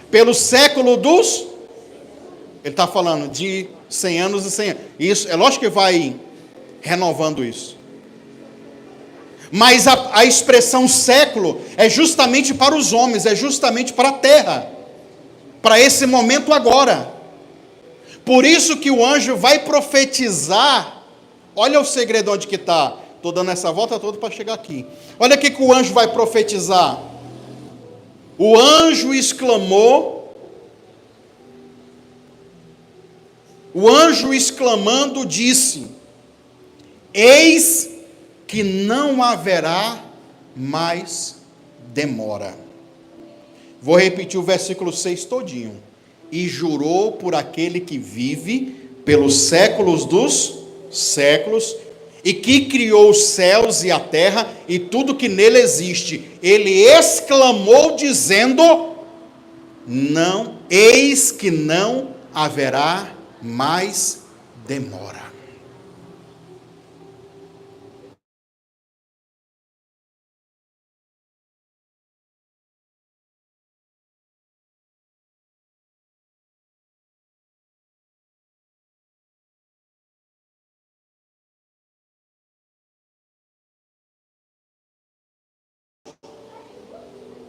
Pelo século dos... Ele está falando de 100 anos e 100 anos. Isso, é lógico que vai renovando isso. Mas a expressão século é justamente para os homens, é justamente para a terra, para esse momento agora. Por isso que o anjo vai profetizar. Olha o segredo onde que está. Estou dando essa volta toda para chegar aqui. Olha o que o anjo vai profetizar. O anjo exclamou. O anjo exclamando disse: eis que não haverá mais demora. Vou repetir o versículo 6 todinho. E jurou por aquele que vive pelos séculos dos séculos, e que criou os céus e a terra e tudo que nele existe. Ele exclamou dizendo: não, eis que não haverá mais demora.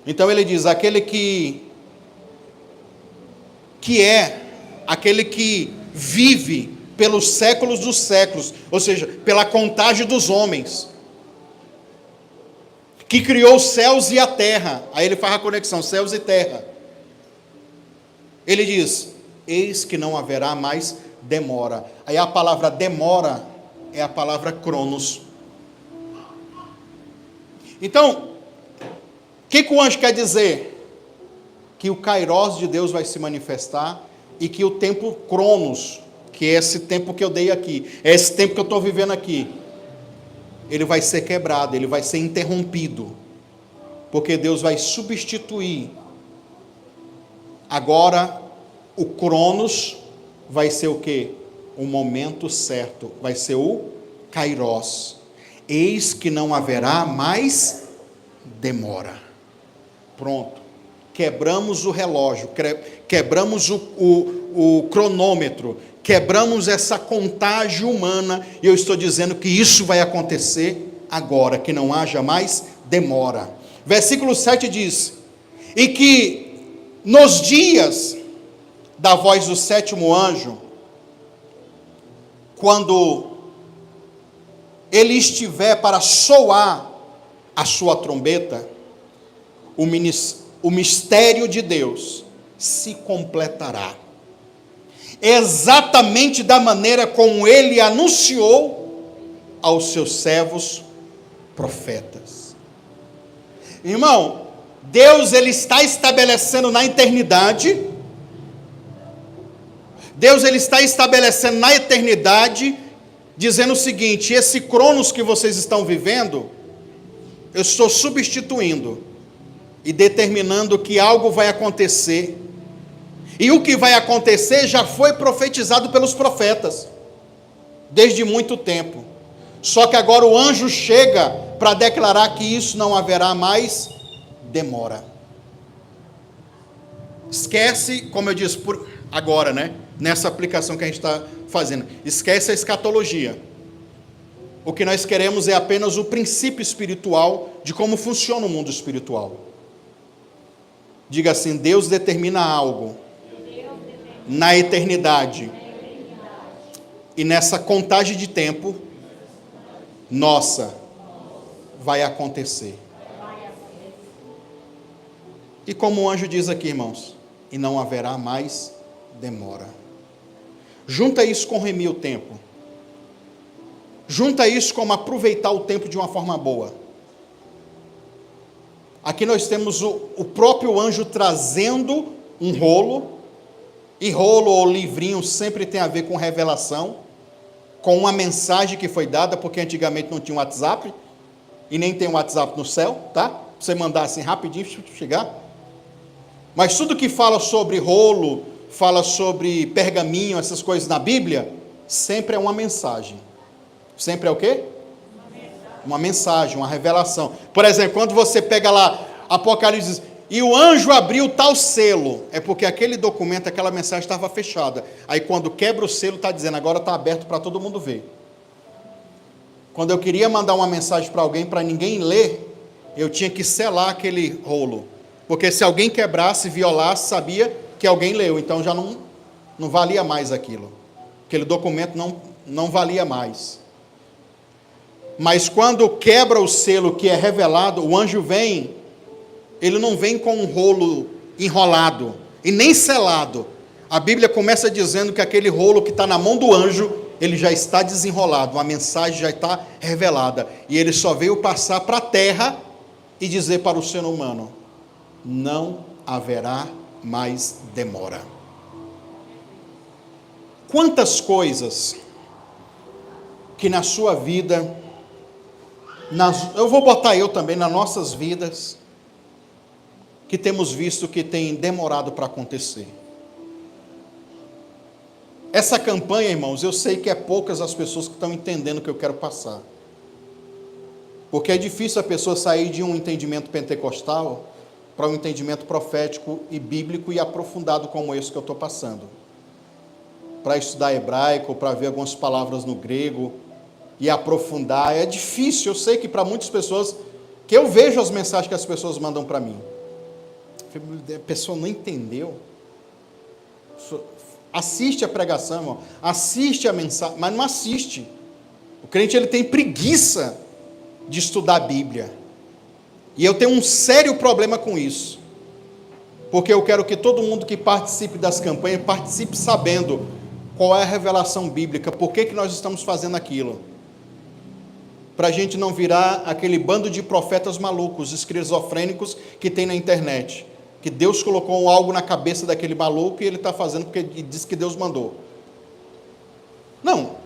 Então ele diz, aquele que é, aquele que vive pelos séculos dos séculos, ou seja, pela contagem dos homens, que criou os céus e a terra. Aí ele faz a conexão, céus e terra. Ele diz, eis que não haverá mais demora. Aí a palavra demora é a palavra cronos. Então, o que o anjo quer dizer? Que o Kairos de Deus vai se manifestar e que o tempo Cronos, que é esse tempo que eu dei aqui, é esse tempo que eu estou vivendo aqui, ele vai ser quebrado, ele vai ser interrompido, porque Deus vai substituir. Agora, o Cronos vai ser o quê? O momento certo, vai ser o Kairos. Eis que não haverá mais demora. Pronto, quebramos o relógio, quebramos o cronômetro, quebramos essa contagem humana, e eu estou dizendo que isso vai acontecer agora, que não haja mais demora. Versículo 7 diz, e que nos dias da voz do sétimo anjo, quando ele estiver para soar a sua trombeta, o mistério de Deus se completará, exatamente da maneira como ele anunciou aos seus servos profetas. Irmão, Deus ele está estabelecendo na eternidade, dizendo o seguinte: esse cronos que vocês estão vivendo, eu estou substituindo e determinando que algo vai acontecer, e o que vai acontecer já foi profetizado pelos profetas. desde muito tempo. Só que agora o anjo chega para declarar que isso não haverá mais demora. Esquece, como eu disse, por agora, né? Nessa aplicação que a gente está fazendo. Esquece a escatologia. O que nós queremos é apenas o princípio espiritual de como funciona o mundo espiritual. Diga assim: Deus determina algo na eternidade. E nessa contagem de tempo, nossa, vai acontecer. E como o anjo diz aqui, irmãos, e não haverá mais demora. Junta isso com remir o tempo. Junta isso com aproveitar o tempo de uma forma boa. Aqui nós temos o próprio anjo trazendo um rolo, e rolo ou livrinho sempre tem a ver com revelação, com uma mensagem que foi dada, porque antigamente não tinha um WhatsApp, e nem tem um WhatsApp no céu, tá? Pra você mandar assim rapidinho, chegar. Mas tudo que fala sobre rolo, fala sobre pergaminho, essas coisas na Bíblia, sempre é uma mensagem. Sempre é o quê? Uma mensagem, uma revelação. Por exemplo, quando você pega lá Apocalipse, e o anjo abriu tal selo, é porque aquele documento, aquela mensagem estava fechada. Aí quando quebra o selo, está dizendo, agora está aberto para todo mundo ver. Quando eu queria mandar uma mensagem para alguém, para ninguém ler, eu tinha que selar aquele rolo. Porque se alguém quebrasse, violasse, sabia que alguém leu. Então já não valia mais aquilo. Aquele documento não valia mais. Mas quando quebra o selo que é revelado, o anjo vem, ele não vem com um rolo enrolado e nem selado. A Bíblia começa dizendo que aquele rolo que está na mão do anjo, ele já está desenrolado, a mensagem já está revelada. E ele só veio passar para a terra e dizer para o ser humano, não haverá mais demora. Quantas coisas que na sua vida, eu vou botar eu também, nas nossas vidas, que temos visto que tem demorado para acontecer. Essa campanha, irmãos, eu sei que é poucas as pessoas que estão entendendo o que eu quero passar. Porque é difícil a pessoa sair de um entendimento pentecostal para um entendimento profético e bíblico e aprofundado como esse que eu estou passando. Para estudar hebraico, para ver algumas palavras no grego e aprofundar, é difícil. Eu sei que para muitas pessoas, que eu vejo as mensagens que as pessoas mandam para mim, a pessoa não entendeu. Assiste a pregação, irmão, assiste a mensagem, mas não assiste. O crente, ele tem preguiça de estudar a Bíblia, e eu tenho um sério problema com isso, porque eu quero que todo mundo que participe das campanhas, participe sabendo qual é a revelação bíblica, por que nós estamos fazendo aquilo, para a gente não virar aquele bando de profetas malucos, esquizofrênicos que tem na internet, que Deus colocou algo na cabeça daquele maluco e ele está fazendo porque ele diz que Deus mandou. Não,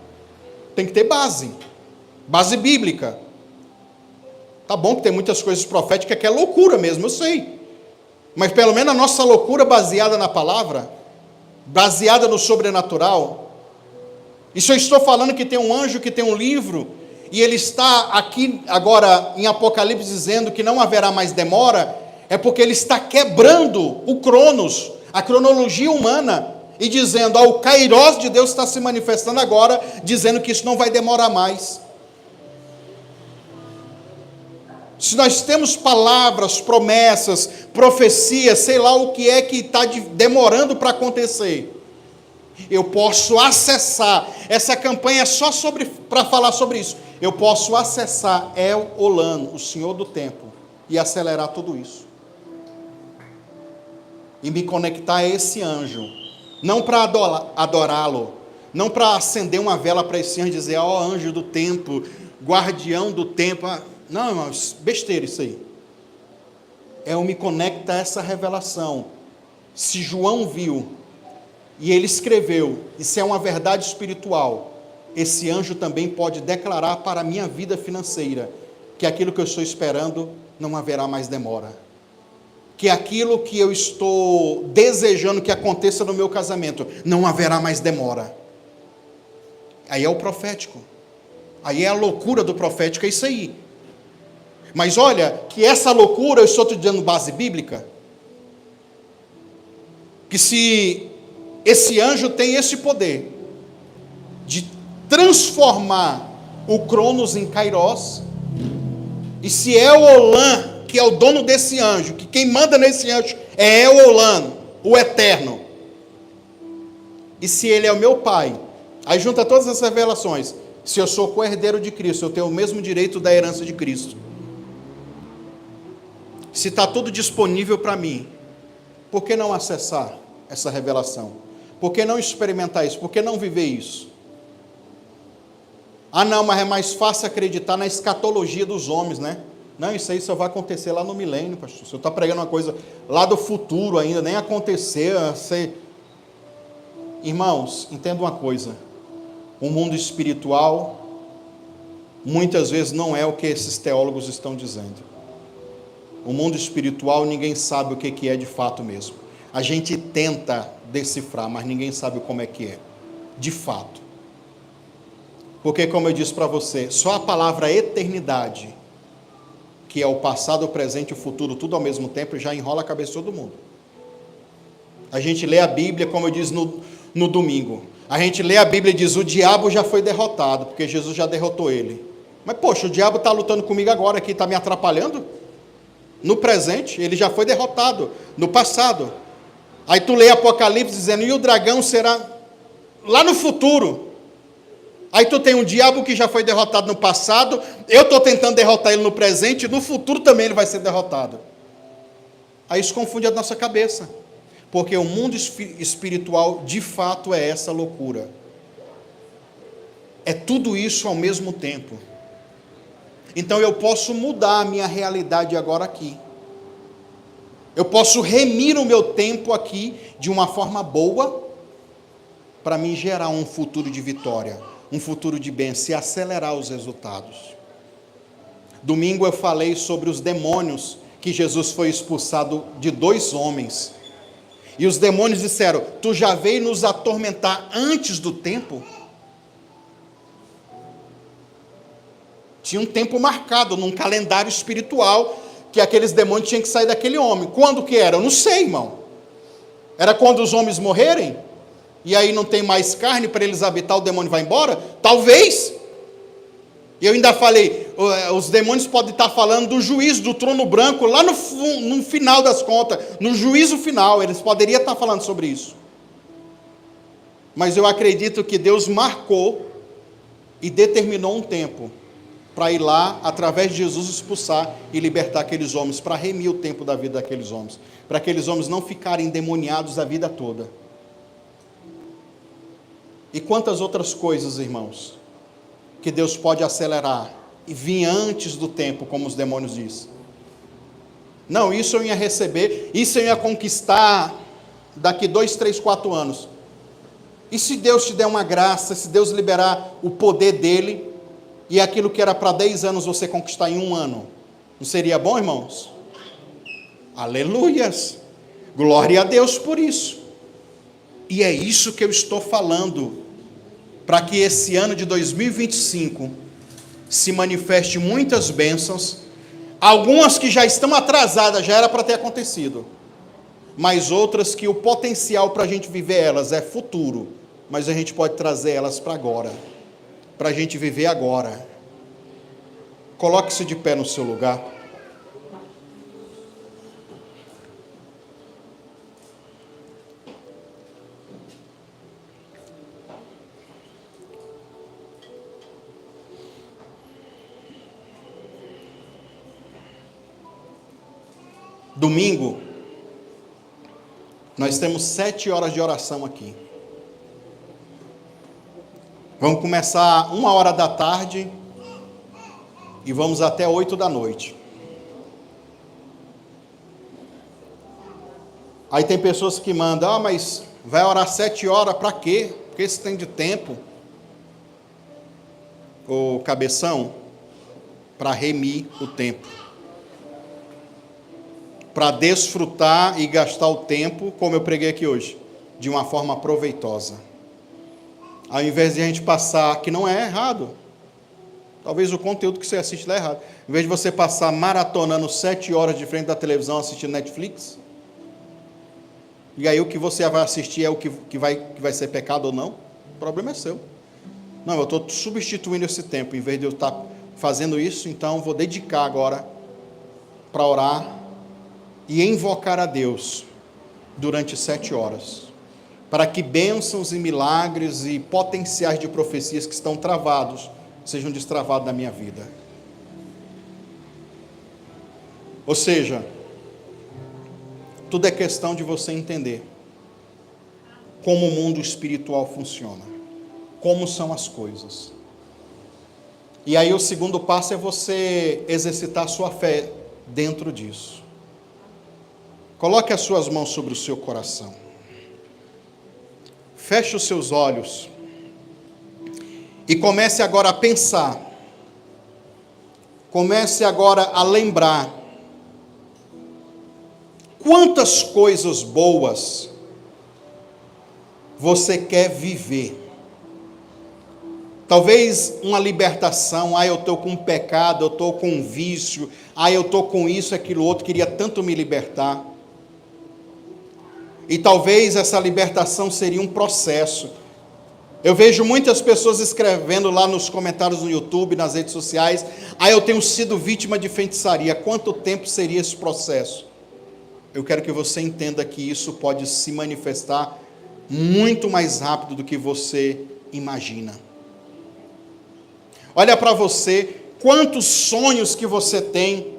tem que ter base bíblica. Tá bom que tem muitas coisas proféticas que é loucura mesmo, eu sei, mas pelo menos a nossa loucura baseada na palavra, baseada no sobrenatural. Isso eu estou falando que tem um anjo que tem um livro, e ele está aqui agora em Apocalipse dizendo que não haverá mais demora, é porque ele está quebrando o cronos, a cronologia humana, e dizendo, o Kairos de Deus está se manifestando agora, dizendo que isso não vai demorar mais. Se nós temos palavras, promessas, profecias, sei lá o que é que está demorando para acontecer, eu posso acessar, essa campanha é só para falar sobre isso, eu posso acessar El Olam, o Senhor do Tempo, e acelerar tudo isso. E me conectar a esse anjo, não para adorá-lo, não para acender uma vela para esse anjo e dizer, anjo do tempo, guardião do tempo. Não, irmãos, besteira isso aí. Eu me conecto a essa revelação. Se João viu, e ele escreveu, e se é uma verdade espiritual, esse anjo também pode declarar para a minha vida financeira, que aquilo que eu estou esperando, não haverá mais demora. Que aquilo que eu estou desejando que aconteça no meu casamento, não haverá mais demora. Aí é o profético. Aí é a loucura do profético, é isso aí. Mas olha, que essa loucura, eu estou te dando base bíblica, que se esse anjo tem esse poder de transformar o Cronos em Kairos, e se é o Olam, que é o dono desse anjo, que quem manda nesse anjo é o Olam, o Eterno, e se ele é o meu pai, aí junta todas as revelações, se eu sou co-herdeiro de Cristo, eu tenho o mesmo direito da herança de Cristo, se está tudo disponível para mim, por que não acessar essa revelação? Por que não experimentar isso? Por que não viver isso? Ah não, mas é mais fácil acreditar na escatologia dos homens, né? Não, isso aí só vai acontecer lá no milênio, pastor. O senhor está pregando uma coisa lá do futuro ainda, nem aconteceu. Irmãos, entenda uma coisa. O mundo espiritual, muitas vezes não é o que esses teólogos estão dizendo. O mundo espiritual, ninguém sabe o que é de fato mesmo. A gente tenta decifrar, mas ninguém sabe como é que é, de fato. Porque, como eu disse para você, só a palavra eternidade, que é o passado, o presente e o futuro, tudo ao mesmo tempo, já enrola a cabeça de todo mundo. A gente lê a Bíblia, como eu disse no domingo, a gente lê a Bíblia e diz, o diabo já foi derrotado, porque Jesus já derrotou ele. Mas, poxa, o diabo está lutando comigo agora aqui, está me atrapalhando? No presente, ele já foi derrotado, no passado. Aí tu lê Apocalipse dizendo, e o dragão será lá no futuro. Aí tu tem um diabo que já foi derrotado no passado, eu estou tentando derrotar ele no presente, no futuro também ele vai ser derrotado. Aí isso confunde a nossa cabeça, porque o mundo espiritual de fato é essa loucura. É tudo isso ao mesmo tempo. Então eu posso mudar a minha realidade agora aqui. Eu posso remir o meu tempo aqui de uma forma boa, para me gerar um futuro de vitória, um futuro de bênção e acelerar os resultados. Domingo eu falei sobre os demônios que Jesus foi expulsado de 2 homens. E os demônios disseram, tu já veio nos atormentar antes do tempo? Tinha um tempo marcado num calendário espiritual que aqueles demônios tinham que sair daquele homem. Quando que era? Eu não sei, irmão. Era quando os homens morrerem? E aí não tem mais carne para eles habitar, o demônio vai embora? Talvez. E eu ainda falei, os demônios podem estar falando do juízo, do trono branco, lá no final das contas, no juízo final, eles poderiam estar falando sobre isso. Mas eu acredito que Deus marcou e determinou um tempo para ir lá, através de Jesus, expulsar e libertar aqueles homens, para remir o tempo da vida daqueles homens, para aqueles homens não ficarem endemoniados a vida toda. E quantas outras coisas, irmãos, que Deus pode acelerar e vir antes do tempo, como os demônios dizem. Não, isso eu ia receber, isso eu ia conquistar daqui 2, 3, 4 anos. E se Deus te der uma graça, se Deus liberar o poder dele, e aquilo que era para 10 anos você conquistar em 1 ano, não seria bom, irmãos? Aleluias! Glória a Deus por isso. E é isso que eu estou falando, para que esse ano de 2025 se manifeste muitas bênçãos, algumas que já estão atrasadas, já era para ter acontecido, mas outras que o potencial para a gente viver elas é futuro, mas a gente pode trazer elas para agora, para a gente viver agora. Coloque-se de pé no seu lugar. Domingo, nós temos 7 horas de oração aqui. Vamos começar 1h da tarde e vamos até 8 da noite. Aí tem pessoas que mandam, mas vai orar 7 horas para quê? Porque você tem de tempo. Ô cabeção, para remir o tempo. Para desfrutar e gastar o tempo, como eu preguei aqui hoje, de uma forma proveitosa. Ao invés de a gente passar, que não é errado, talvez o conteúdo que você assiste lá é errado, em vez de você passar maratonando 7 horas de frente da televisão assistindo Netflix, e aí o que você vai assistir é o que vai ser pecado ou não, o problema é seu. Não, eu estou substituindo esse tempo, em vez de eu estar fazendo isso, então vou dedicar agora para orar e invocar a Deus durante 7 horas, para que bênçãos e milagres e potenciais de profecias que estão travados, sejam destravados da minha vida. Ou seja, tudo é questão de você entender como o mundo espiritual funciona, como são as coisas. E aí o segundo passo é você exercitar a sua fé dentro disso. Coloque as suas mãos sobre o seu coração. Feche os seus olhos e comece agora a pensar. Comece agora a lembrar quantas coisas boas você quer viver. Talvez uma libertação, eu estou com um pecado, eu estou com um vício, eu estou com isso, aquilo outro, queria tanto me libertar. E talvez essa libertação seria um processo. Eu vejo muitas pessoas escrevendo lá nos comentários no YouTube, nas redes sociais, eu tenho sido vítima de feitiçaria, quanto tempo seria esse processo? Eu quero que você entenda que isso pode se manifestar muito mais rápido do que você imagina. Olha para você, quantos sonhos que você tem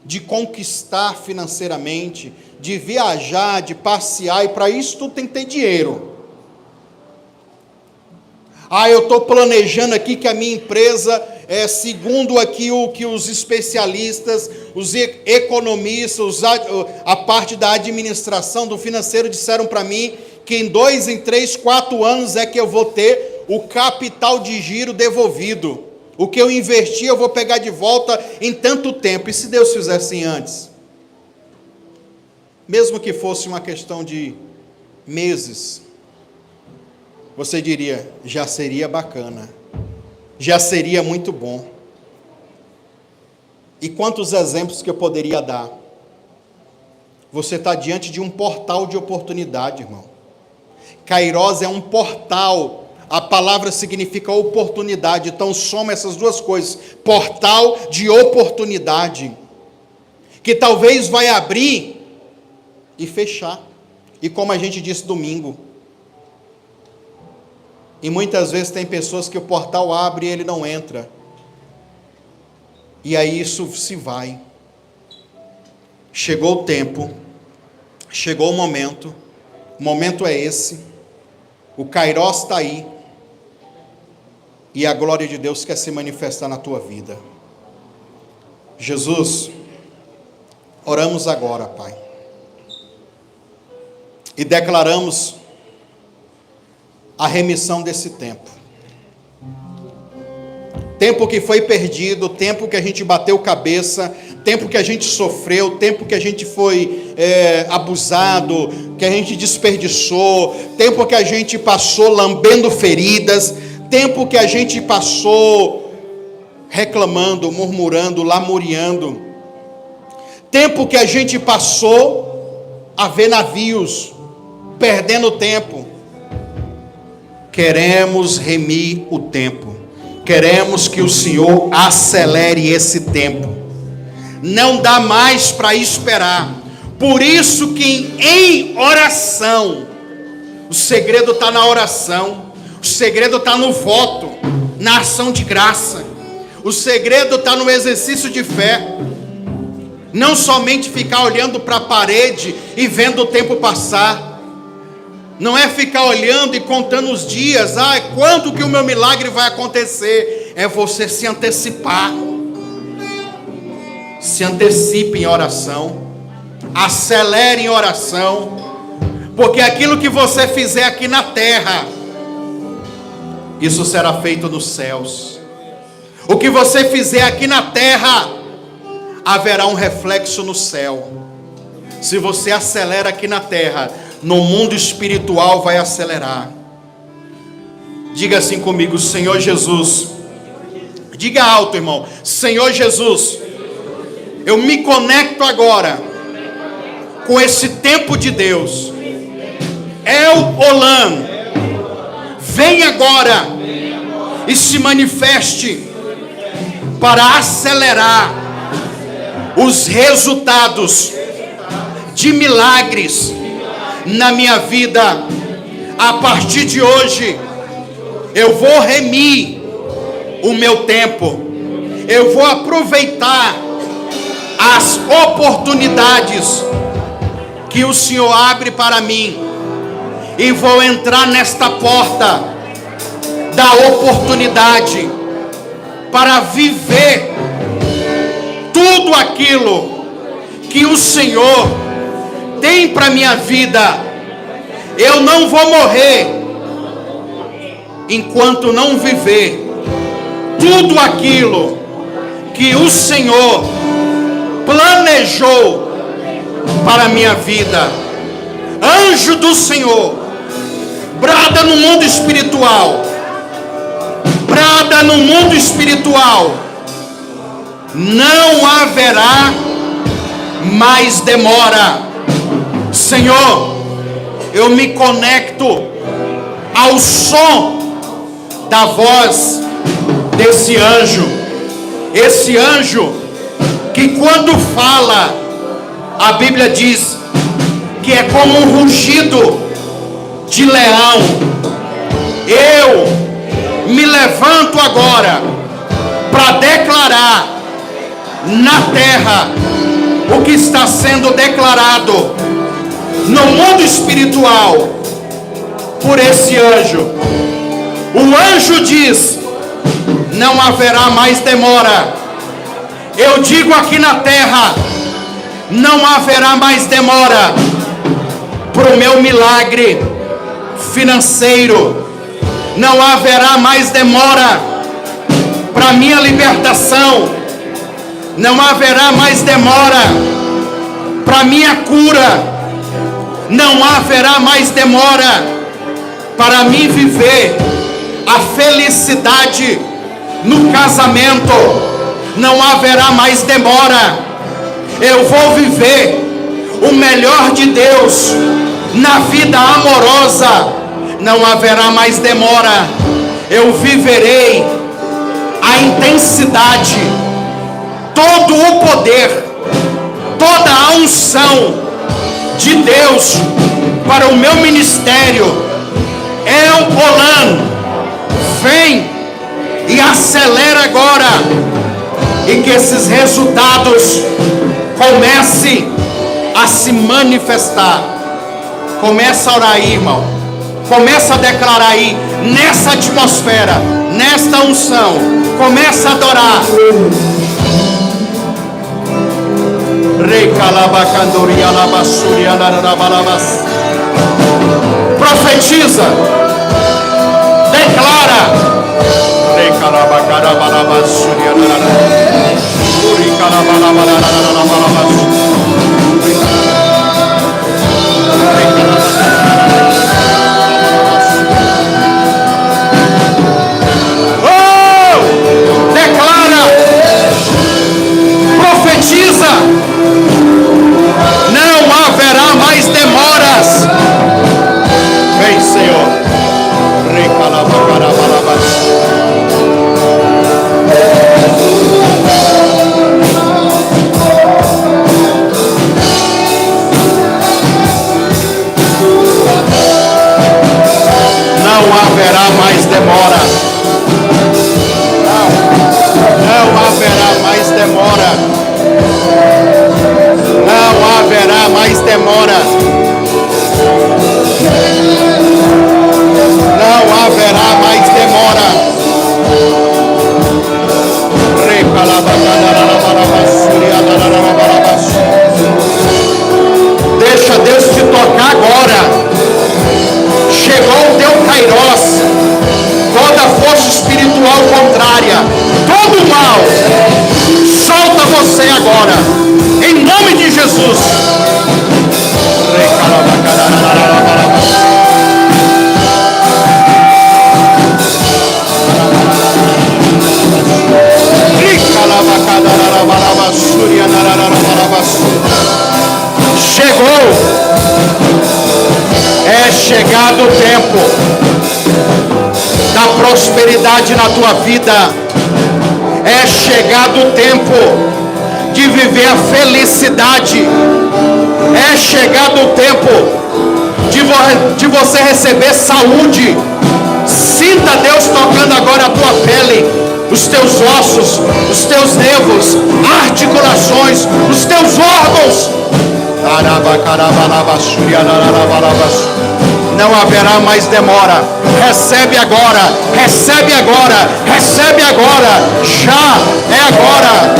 de conquistar financeiramente, de viajar, de passear, e para isso tudo tem que ter dinheiro. Eu estou planejando aqui que a minha empresa, segundo aqui o que os especialistas, os economistas, a parte da administração, do financeiro disseram para mim, que em 2, em 3, 4 anos é que eu vou ter o capital de giro devolvido. O que eu investi eu vou pegar de volta em tanto tempo. E se Deus fizesse antes? Mesmo que fosse uma questão de meses, você diria, já seria bacana, já seria muito bom. E quantos exemplos que eu poderia dar? Você está diante de um portal de oportunidade, irmão. Kairos é um portal. A palavra significa oportunidade, então soma essas duas coisas, portal de oportunidade, que talvez vai abrir e fechar, e como a gente disse domingo, e muitas vezes tem pessoas que o portal abre e ele não entra, e aí isso se vai. Chegou o tempo, chegou o momento é esse, o Kairos está aí, e a glória de Deus quer se manifestar na tua vida. Jesus, oramos agora, Pai, e declaramos a remissão desse tempo. Tempo que foi perdido, tempo que a gente bateu cabeça, tempo que a gente sofreu, tempo que a gente foi abusado, que a gente desperdiçou, tempo que a gente passou lambendo feridas, tempo que a gente passou reclamando, murmurando, lamuriando, tempo que a gente passou a ver navios, perdendo tempo. Queremos remir o tempo, queremos que o Senhor acelere esse tempo, não dá mais para esperar. Por isso que em oração, o segredo está na oração, o segredo está no voto, na ação de graça, o segredo está no exercício de fé, não somente ficar olhando para a parede e vendo o tempo passar, não é ficar olhando e contando os dias, quando que o meu milagre vai acontecer, é você se antecipar, se antecipe em oração, acelere em oração, porque aquilo que você fizer aqui na terra, isso será feito nos céus. O que você fizer aqui na terra, haverá um reflexo no céu. Se você acelera aqui na terra, no mundo espiritual vai acelerar. Diga assim comigo: Senhor Jesus. Diga alto, irmão: Senhor Jesus, eu me conecto agora com esse tempo de Deus. El Olam, vem agora e se manifeste para acelerar os resultados de milagres na minha vida. A partir de hoje, eu vou remir o meu tempo, eu vou aproveitar as oportunidades que o Senhor abre para mim, e vou entrar nesta porta da oportunidade para viver tudo aquilo que o Senhor tem para minha vida. Eu não vou morrer enquanto não viver tudo aquilo que o Senhor planejou para a minha vida. Anjo do Senhor, brada no mundo espiritual, brada no mundo espiritual, não haverá mais demora. Senhor, eu me conecto ao som da voz desse anjo, esse anjo que quando fala, a Bíblia diz que é como um rugido de leão. Eu me levanto agora para declarar na terra o que está sendo declarado no mundo espiritual por esse anjo. O anjo diz: não haverá mais demora. Eu digo aqui na terra: não haverá mais demora para o meu milagre financeiro. Não haverá mais demora para a minha libertação. Não haverá mais demora para a minha cura. Não haverá mais demora para mim viver a felicidade no casamento. Não haverá mais demora. Eu vou viver o melhor de Deus na vida amorosa. Não haverá mais demora. Eu viverei a intensidade, todo o poder, toda a unção de Deus para o meu ministério. El Olam, vem e acelera agora, e que esses resultados comecem a se manifestar. Começa a orar aí, irmão. Começa a declarar aí, nessa atmosfera, nesta unção. Começa a adorar. Profetiza, declara. Declara, profetiza. Não haverá mais demoras. Vem, Senhor. chegado o tempo da prosperidade na tua vida. É chegado o tempo de viver a felicidade. É chegado o tempo de você receber saúde. Sinta Deus tocando agora a tua pele, os teus ossos, os teus nervos, articulações, os teus órgãos. Não haverá mais demora. Recebe agora, recebe agora, recebe agora. Já é agora.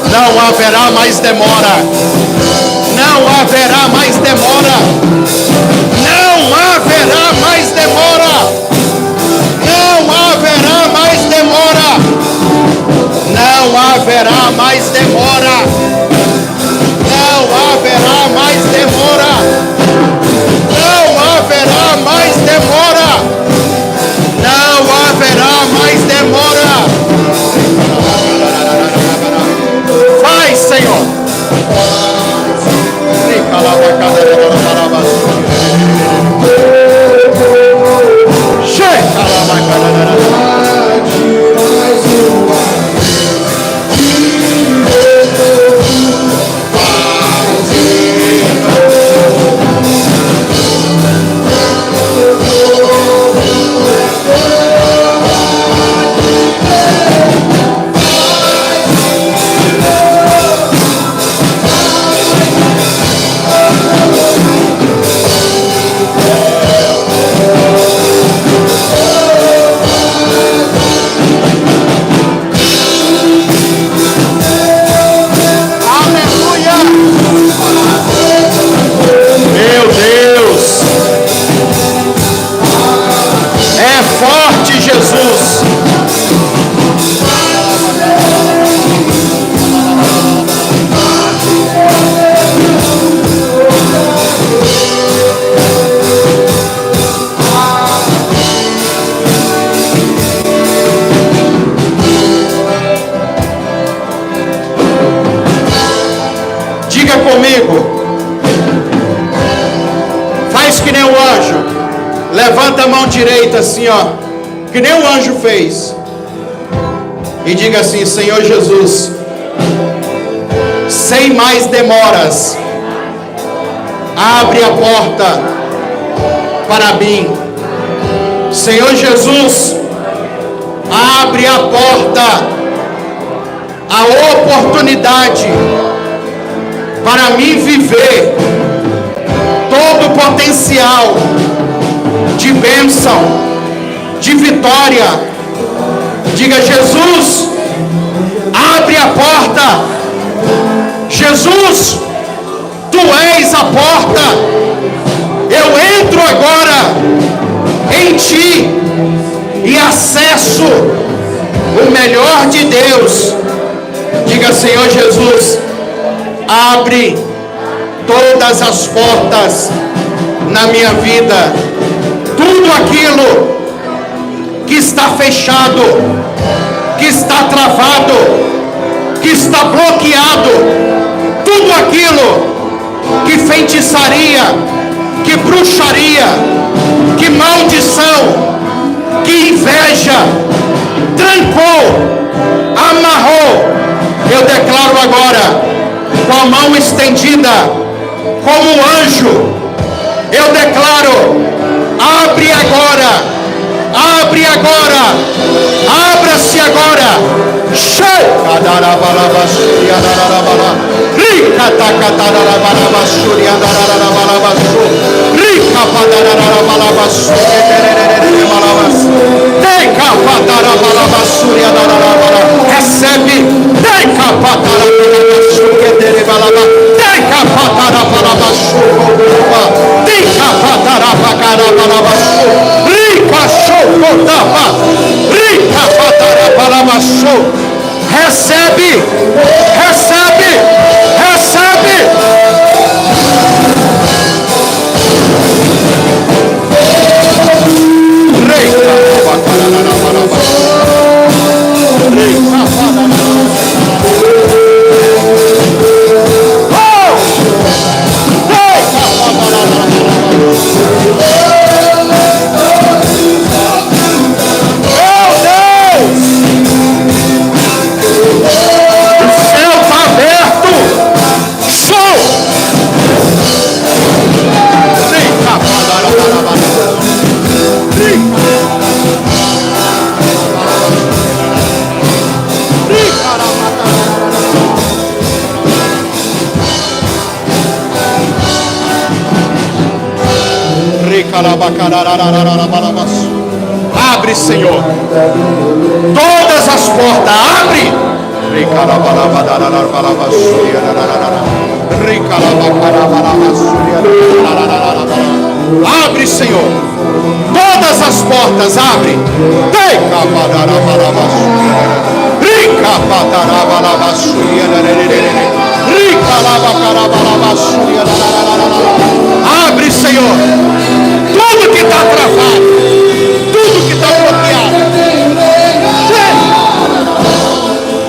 Não haverá mais demora. Não haverá mais demora. Não haverá mais demora. Não haverá mais demora. Não haverá mais demora. Não haverá mais demora. Não haverá mais demora. Não haverá mais demora. Vai, Senhor. Levanta a mão direita assim, ó, que nem o anjo fez, e diga assim: Senhor Jesus, sem mais demoras, abre a porta para mim. Senhor Jesus, abre a porta, a oportunidade para mim viver todo o potencial de bênção, de vitória. Diga: Jesus, abre a porta. Jesus, tu és a porta. Eu entro agora em ti e acesso o melhor de Deus. Diga: Senhor Jesus, abre todas as portas na minha vida. Tudo aquilo que está fechado, que está travado, que está bloqueado, tudo aquilo que feitiçaria, que bruxaria, que maldição mão estendida, como um anjo. Eu declaro: abre agora, abre agora, abra-se agora. Recebe, recebe, recebe, recebe. Abre, Senhor, todas as portas, abre. Abre, Senhor, todas as portas, abre. Abre, Senhor, tudo que está travado, tudo que está bloqueado,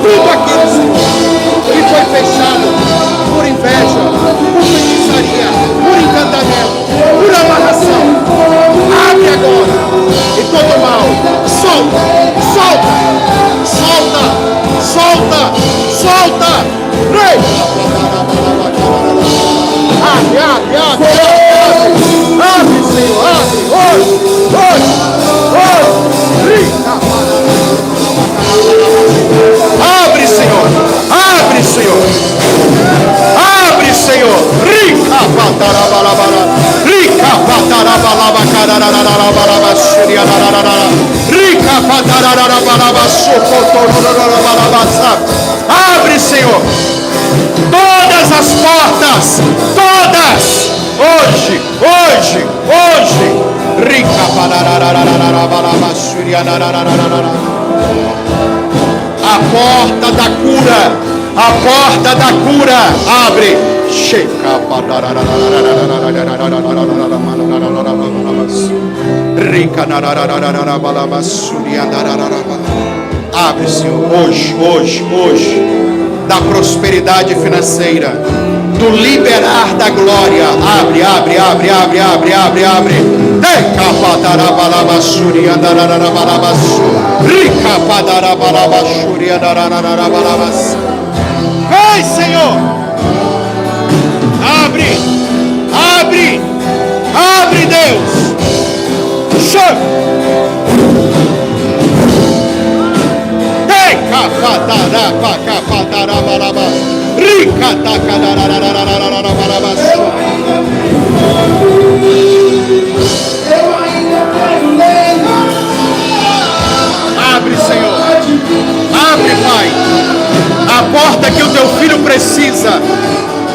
tudo aquilo, Senhor, que foi fechado por inveja, por feitiçaria, por encantamento, por amarração, abre agora. E todo mal, solta, solta, solta, solta, solta. Abre, abre, abre, abre. Abre, Senhor, abre, hoje, hoje, hoje. Abre, Senhor, abre, Senhor, abre, Senhor. Rica patarabalabara, rica patarabalabacarabalabara, rica patarabalabara. Abre, Senhor, todas as portas, todas. Hoje, hoje, hoje. Rica a porta da cura, a porta da cura, abre. Abre, Senhor, hoje, hoje, hoje, da prosperidade financeira, do liberar da glória. Abre, abre, abre, abre, abre, abre, abre. Vem, Senhor. Abre, abre, abre, Deus. Chama. Abre, Senhor. Abre, Pai, a porta que o teu filho precisa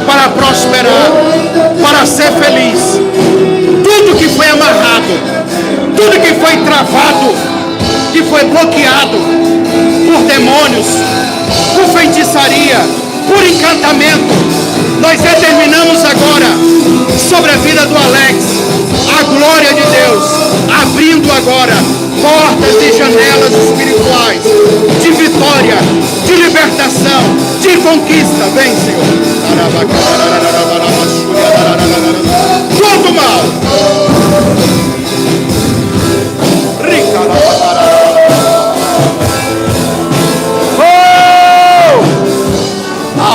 para prosperar, para ser feliz. Tudo que foi amarrado, tudo que foi travado, que foi bloqueado por demônios, por feitiçaria, por encantamento, nós determinamos agora sobre a vida do Alex a glória de Deus, abrindo agora portas e janelas espirituais de vitória, de libertação, de conquista. Vem, Senhor. Todo mal.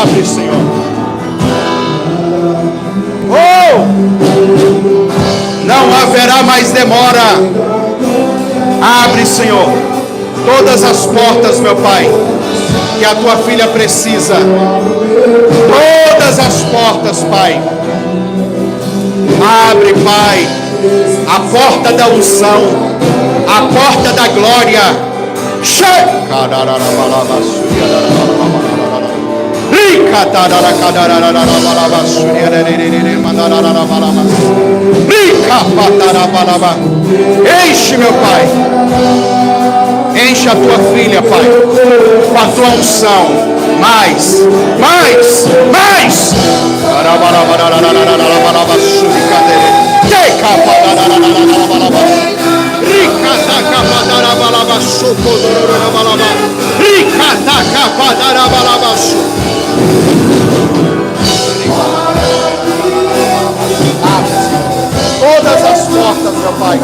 Abre, Senhor. Abre, Senhor, todas as portas, meu Pai, que a tua filha precisa. Todas as portas, Pai. Abre, Pai, a porta da unção, a porta da glória. Enche, meu Pai. Enche a tua filha, Pai, com a tua unção. Mais, mais, mais. Todas as portas, meu Pai,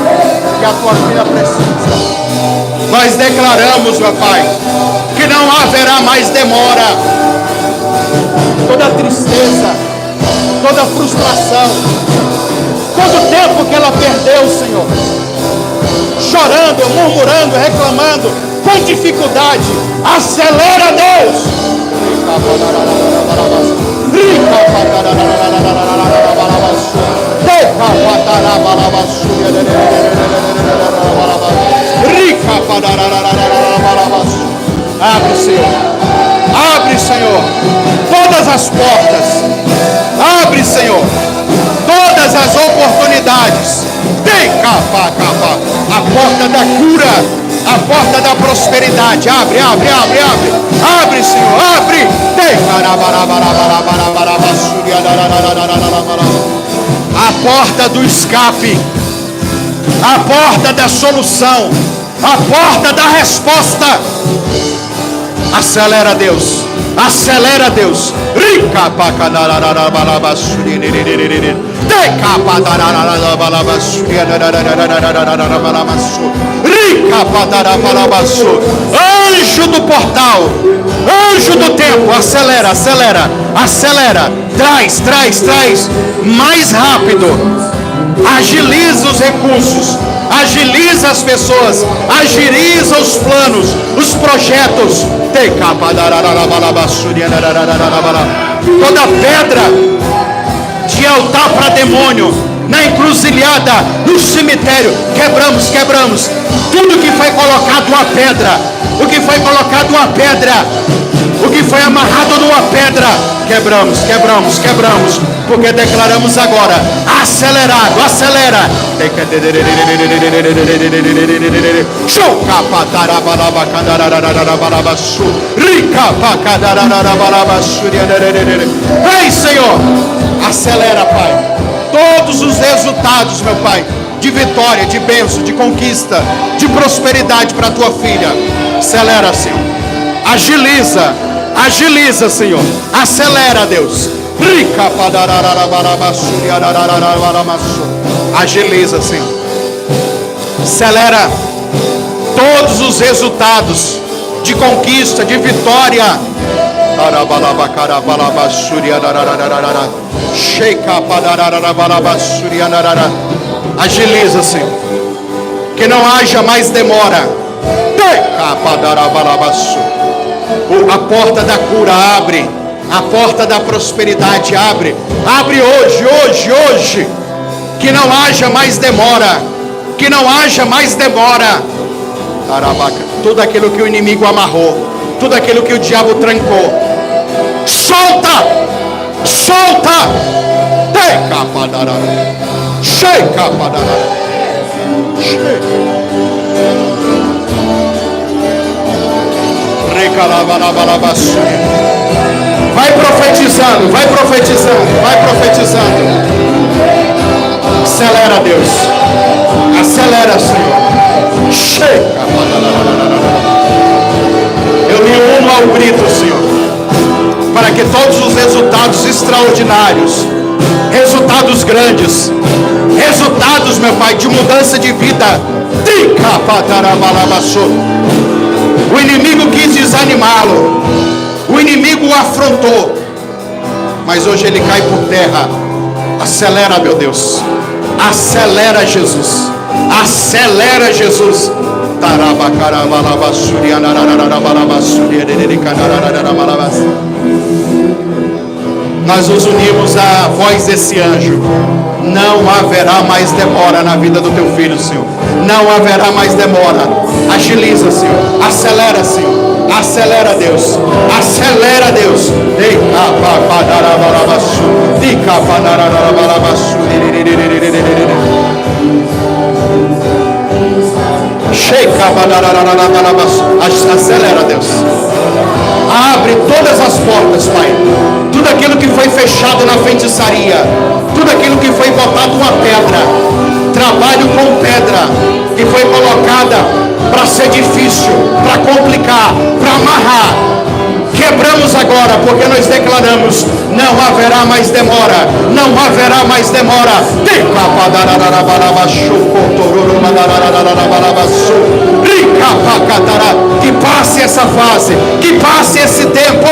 que a tua filha precisa. Nós declaramos, meu Pai, que não haverá mais demora. Toda tristeza, toda frustração, todo tempo que ela perdeu, Senhor, chorando, murmurando, reclamando, com dificuldade, acelera, Deus. Abre, Senhor. Abre, Senhor, todas as portas. Abre, Senhor, todas as oportunidades. A porta da cura, a porta da prosperidade. Abre, abre, abre, abre. Abre, Senhor, abre. A porta do escape, a porta da solução, a porta da resposta. Acelera, Deus. Acelera, Deus. Anjo do portal, anjo do tempo, acelera, acelera, acelera. Traz, traz, traz. Mais rápido. Agiliza os recursos, agiliza as pessoas, agiliza os planos, os projetos. Toda pedra de altar para demônio, na encruzilhada, no cemitério, quebramos, quebramos. Tudo que foi colocado uma pedra, o que foi colocado uma pedra, o que foi amarrado numa pedra, quebramos, quebramos, quebramos, porque declaramos agora, acelerado, acelera. Vem, Senhor, acelera, Pai, todos os resultados, meu Pai, de vitória, de bênção, de conquista, de prosperidade para a tua filha. Acelera, Senhor. Agiliza, agiliza, Senhor. Acelera, Deus. Agiliza, Senhor. Acelera todos os resultados de conquista, de vitória. Agiliza, Senhor. Que não haja mais demora. A porta da cura abre. A porta da prosperidade abre. Abre hoje, hoje, hoje. Que não haja mais demora. Que não haja mais demora. Tudo aquilo que o inimigo amarrou, tudo aquilo que o diabo trancou, solta, solta. Vai profetizando, vai profetizando, vai profetizando. Acelera, Deus. Acelera, Senhor. Eu me uno ao grito, Senhor, para que todos os resultados extraordinários, resultados grandes, resultados, meu Pai, de mudança de vida. O inimigo quis desanimá-lo, o inimigo o afrontou, mas hoje ele cai por terra. Acelera, meu Deus, acelera, Jesus, Acelera, Jesus. Nós nos unimos à voz desse anjo. Não haverá mais demora na vida do teu filho, Senhor. Não haverá mais demora. Agiliza, Senhor. Acelera, Senhor. Acelera, Deus. Acelera, Deus. Acelera, Deus. Abre todas as portas, Pai. Tudo aquilo que foi fechado na feitiçaria, tudo aquilo que foi botado uma pedra, trabalho com pedra, que foi colocada para ser difícil, para complicar, para amarrar, quebramos agora, porque nós declaramos: não haverá mais demora, não haverá mais demora. Que passe essa fase, que passe esse tempo.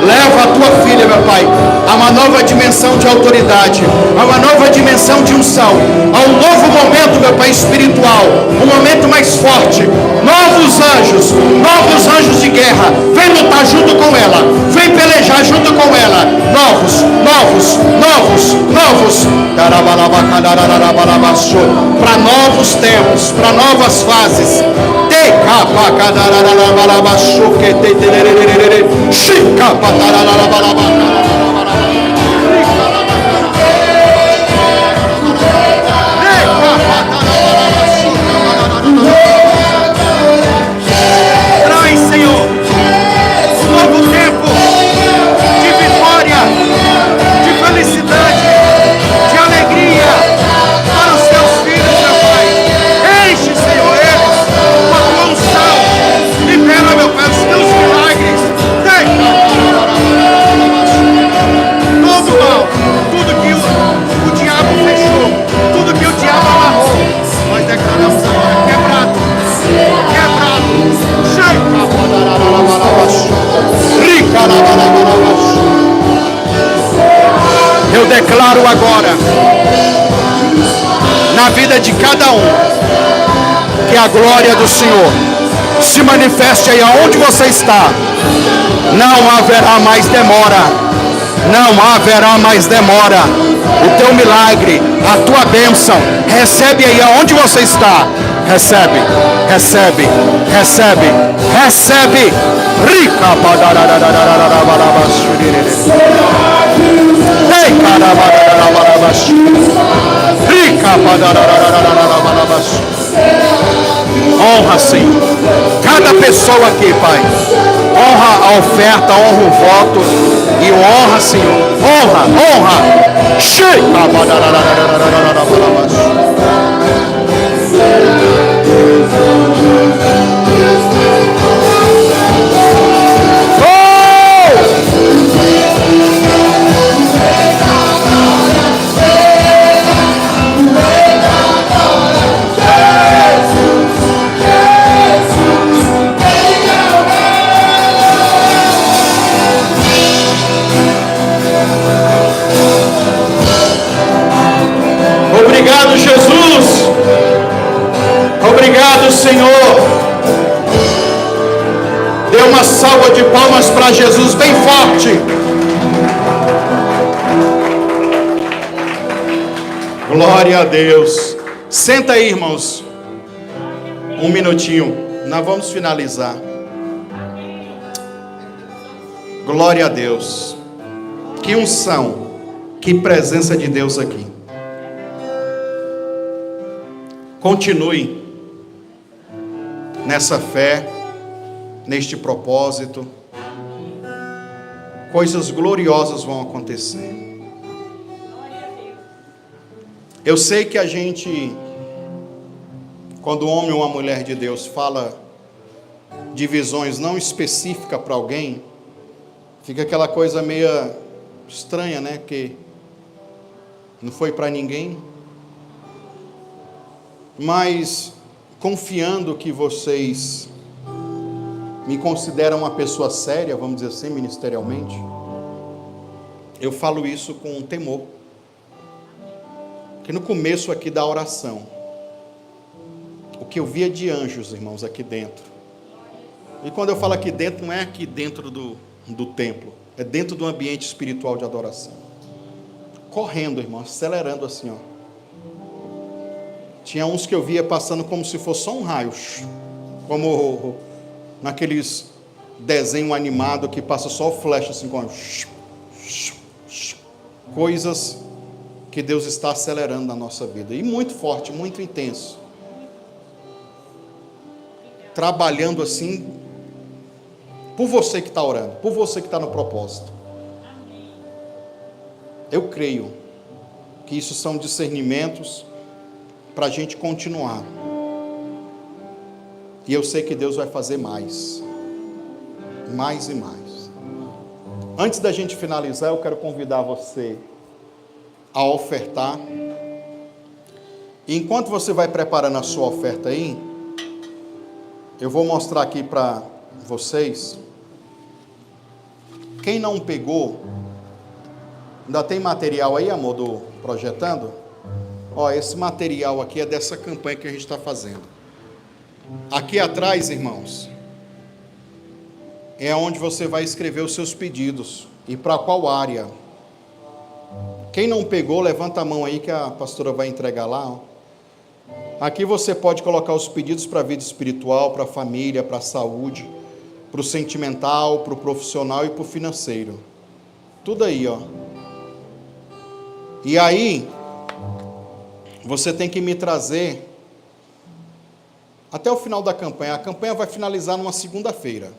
Leva a tua filha, meu Pai, a uma nova dimensão de autoridade, a uma nova dimensão de unção, a um novo momento, meu Pai, espiritual, um momento mais forte. Novos anjos de guerra, vem lutar junto com ela, vem pelejar junto com ela. Novos, para novos tempos, para novas fases. Traz, Senhor, um novo tempo de vitória, de felicidade, de alegria para os teus filhos, meu Pai. Enche, Senhor, eles com a tua unção. Libera, meu Pai, os teus milagres. Todo mal, tudo que o diabo fechou, tudo que o diabo amarrou, nós declaramos agora quebrado. Eu declaro agora, na vida de cada um, que a glória do Senhor se manifeste aí aonde você está. Não haverá mais demora. Não haverá mais demora. O teu milagre, a tua bênção, recebe aí aonde você está. Recebe. Rica. Honra, Senhor, cada pessoa aqui, Pai. Honra a oferta, honra o voto e honra, Senhor. Honra. Obrigado, Jesus. Obrigado, Senhor. Dê uma salva de palmas para Jesus bem forte. Glória a Deus. Senta aí, irmãos. Um minutinho. Nós vamos finalizar. Glória a Deus. Que unção. Que presença de Deus aqui. Continue nessa fé, neste propósito. Coisas gloriosas vão acontecer. Eu sei que a gente, quando um homem ou uma mulher de Deus fala de visões não específicas para alguém, fica aquela coisa meio estranha, né? Que não foi para ninguém. Mas confiando que vocês me consideram uma pessoa séria, vamos dizer assim, ministerialmente, eu falo isso com temor. Porque no começo aqui da oração, o que eu via de anjos, irmãos, aqui dentro. E quando eu falo aqui dentro, não é aqui dentro do templo, é dentro do ambiente espiritual de adoração. Correndo, irmão, acelerando assim, ó. Tinha uns que eu via passando como se fosse só um raio, como naqueles desenho animado que passa só o flash assim, com coisas que Deus está acelerando na nossa vida, e muito forte, muito intenso, trabalhando assim, por você que está orando, por você que está no propósito. Eu creio que isso são discernimentos para a gente continuar, e eu sei que Deus vai fazer mais e mais. Antes da gente finalizar, eu quero convidar você a ofertar. E enquanto você vai preparando a sua oferta aí, eu vou mostrar aqui para vocês. Quem não pegou, ainda tem material aí, amor, do Projetando? Ó, esse material aqui é dessa campanha que a gente está fazendo. Aqui atrás, irmãos, é onde você vai escrever os seus pedidos e para qual área. Quem não pegou, levanta a mão aí que a pastora vai entregar lá. Ó. Aqui você pode colocar os pedidos para a vida espiritual, para a família, para a saúde, para o sentimental, para o profissional e para o financeiro. Tudo aí, ó. E aí, você tem que me trazer até o final da campanha. A campanha vai finalizar numa segunda-feira.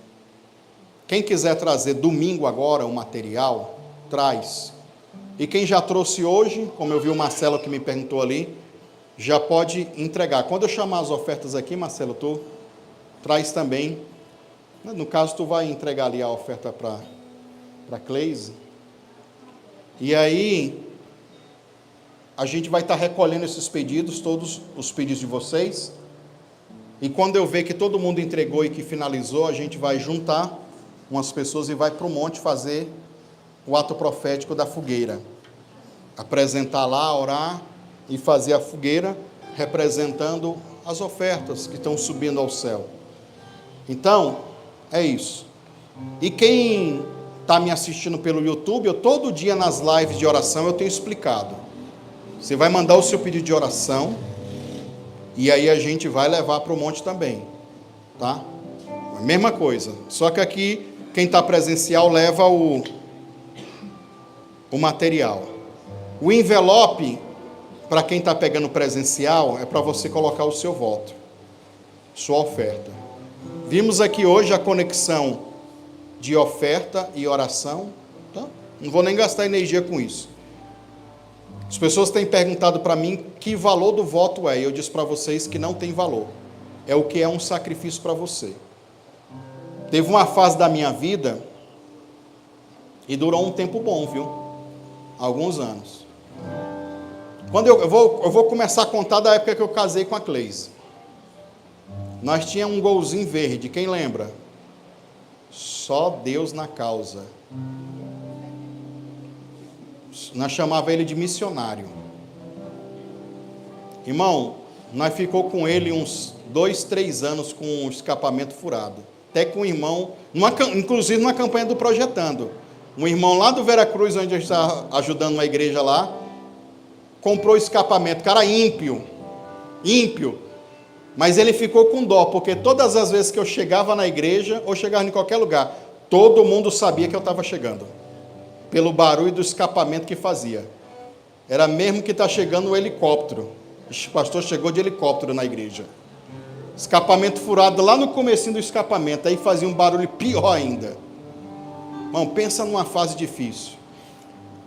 Quem quiser trazer domingo agora o material, traz. E quem já trouxe hoje, como eu vi o Marcelo que me perguntou ali, já pode entregar. Quando eu chamar as ofertas aqui, Marcelo, tu traz também. No caso, tu vai entregar ali a oferta para Cleise. E aí, a gente vai estar recolhendo esses pedidos, todos os pedidos de vocês. E quando eu ver que todo mundo entregou e que finalizou, a gente vai juntar umas pessoas e vai para o monte fazer o ato profético da fogueira. Apresentar lá, orar e fazer a fogueira, representando as ofertas que estão subindo ao céu. Então, é isso. E quem está me assistindo pelo YouTube, eu todo dia nas lives de oração eu tenho explicado. Você vai mandar o seu pedido de oração, e aí a gente vai levar para o monte também, tá? A mesma coisa, só que aqui quem está presencial leva o material. O envelope, para quem está pegando presencial, é para você colocar o seu voto, sua oferta. Vimos aqui hoje a conexão de oferta e oração, tá? Não vou nem gastar energia com isso. As pessoas têm perguntado para mim que valor do voto é, e eu disse para vocês que não tem valor. É o que é um sacrifício para você. Teve uma fase da minha vida, e durou um tempo bom, viu? Alguns anos. Quando eu vou começar a contar da época que eu casei com a Cleise. Nós tínhamos um golzinho verde, quem lembra? Só Deus na causa. Nós chamava ele de missionário. Irmão, nós ficou com ele uns 2, 3 anos com o escapamento furado. Até que um irmão, inclusive numa campanha do Projetando, um irmão lá do Veracruz, onde eu estava ajudando uma igreja lá, comprou escapamento, cara ímpio, mas ele ficou com dó, porque todas as vezes que eu chegava na igreja, ou chegava em qualquer lugar, todo mundo sabia que eu estava chegando, pelo barulho do escapamento que fazia. Era mesmo que está chegando um helicóptero. O pastor chegou de helicóptero na igreja. Escapamento furado lá no comecinho do escapamento, aí fazia um barulho pior ainda. Irmão, pensa numa fase difícil.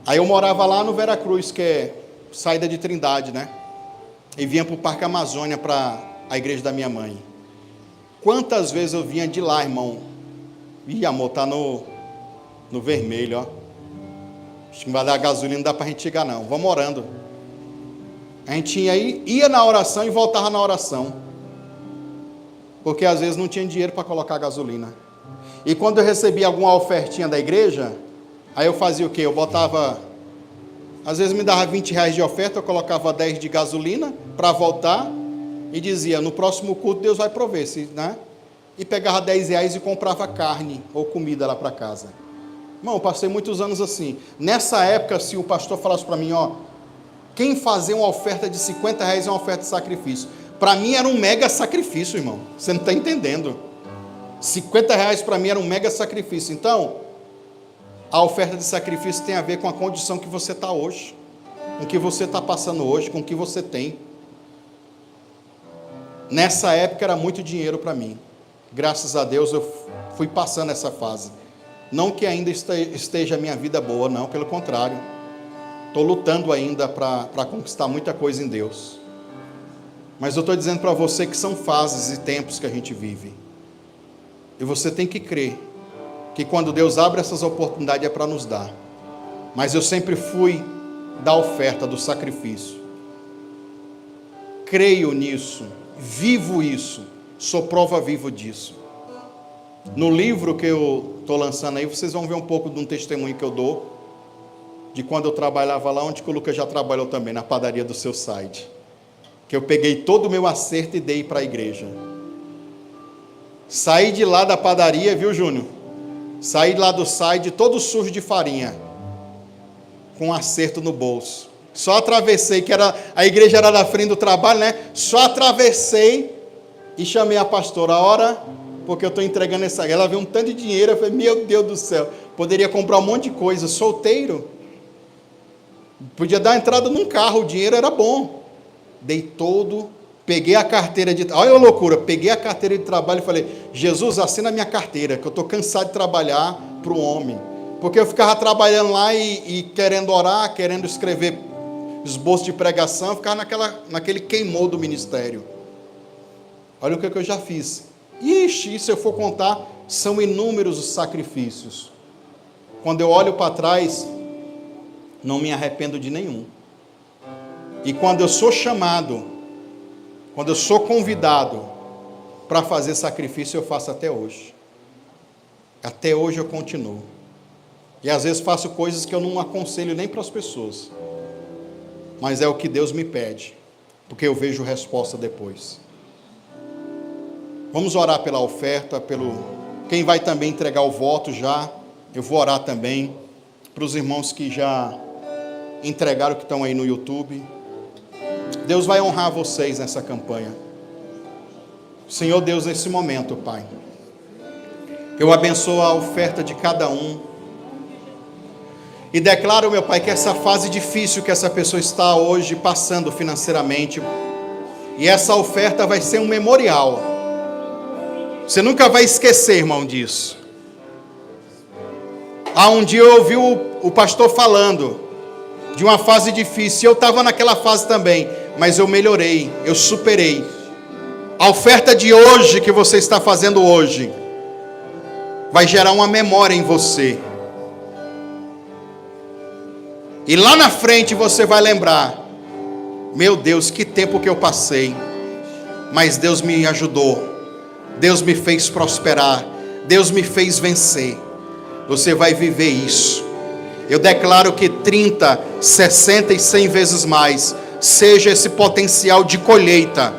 Aí eu morava lá no Veracruz, que é saída de Trindade, né? E vinha para o Parque Amazônia, para a igreja da minha mãe. Quantas vezes eu vinha de lá, irmão? Ih, amor, tá no vermelho, ó. Acho que não vai dar gasolina, não dá para a gente chegar não. Vamos orando. A gente ia na oração e voltava na oração. Porque às vezes não tinha dinheiro para colocar gasolina. E quando eu recebia alguma ofertinha da igreja, aí eu fazia o quê? Eu botava, às vezes me dava R$ 20 de oferta, eu colocava 10 de gasolina para voltar e dizia, no próximo culto Deus vai prover, né? E pegava R$ 10 e comprava carne ou comida lá para casa. Irmão, eu passei muitos anos assim. Nessa época, se o pastor falasse para mim, ó, quem fazer uma oferta de R$ 50 é uma oferta de sacrifício. Para mim era um mega sacrifício, irmão. Você não está entendendo. R$ 50 para mim era um mega sacrifício. Então, a oferta de sacrifício tem a ver com a condição que você está hoje, com o que você está passando hoje, com o que você tem. Nessa época era muito dinheiro para mim. Graças a Deus eu fui passando essa fase. Não que ainda esteja a minha vida boa, não, pelo contrário. Estou lutando ainda para conquistar muita coisa em Deus. Mas eu estou dizendo para você que são fases e tempos que a gente vive. E você tem que crer que quando Deus abre essas oportunidades é para nos dar. Mas eu sempre fui da oferta, do sacrifício. Creio nisso, vivo isso, sou prova viva disso. No livro que eu estou lançando aí, vocês vão ver um pouco de um testemunho que eu dou, de quando eu trabalhava lá, onde o Lucas já trabalhou também, na padaria do seu site. Que eu peguei todo o meu acerto e dei para a igreja. Saí de lá da padaria, viu, Júnior? Saí lá do site todo sujo de farinha, com um acerto no bolso. Só atravessei, a igreja era na frente do trabalho, né? Só atravessei e chamei a pastora. Ora, porque eu estou entregando essa. Ela viu um tanto de dinheiro, eu falei, meu Deus do céu, poderia comprar um monte de coisa, solteiro. Podia dar entrada num carro, o dinheiro era bom. Dei todo, peguei a carteira de... Olha a loucura, peguei a carteira de trabalho e falei, Jesus, assina a minha carteira, que eu estou cansado de trabalhar para o homem. Porque eu ficava trabalhando lá e querendo orar, querendo escrever esboço de pregação, eu ficava naquele queimou do ministério. Olha o que eu já fiz. Ixi, se eu for contar, são inúmeros os sacrifícios. Quando eu olho para trás, não me arrependo de nenhum. E quando eu sou chamado, quando eu sou convidado para fazer sacrifício, eu faço até hoje. Até hoje eu continuo. E às vezes faço coisas que eu não aconselho nem para as pessoas. Mas é o que Deus me pede, porque eu vejo resposta depois. Vamos orar pela oferta, quem vai também entregar o voto já. Eu vou orar também para os irmãos que já entregaram, que estão aí no YouTube. Deus vai honrar vocês nessa campanha. Senhor Deus, nesse momento, Pai, eu abençoo a oferta de cada um. E declaro, meu Pai, que essa fase difícil que essa pessoa está hoje passando financeiramente, e essa oferta vai ser um memorial. Você nunca vai esquecer, irmão, disso. Um dia eu ouvi o pastor falando de uma fase difícil, eu estava naquela fase também, mas eu melhorei, eu superei. A oferta de hoje, que você está fazendo hoje, vai gerar uma memória em você. E lá na frente você vai lembrar, meu Deus, que tempo que eu passei, mas Deus me ajudou, Deus me fez prosperar, Deus me fez vencer. Você vai viver isso. Eu declaro que 30, 60 e 100 vezes mais seja esse potencial de colheita,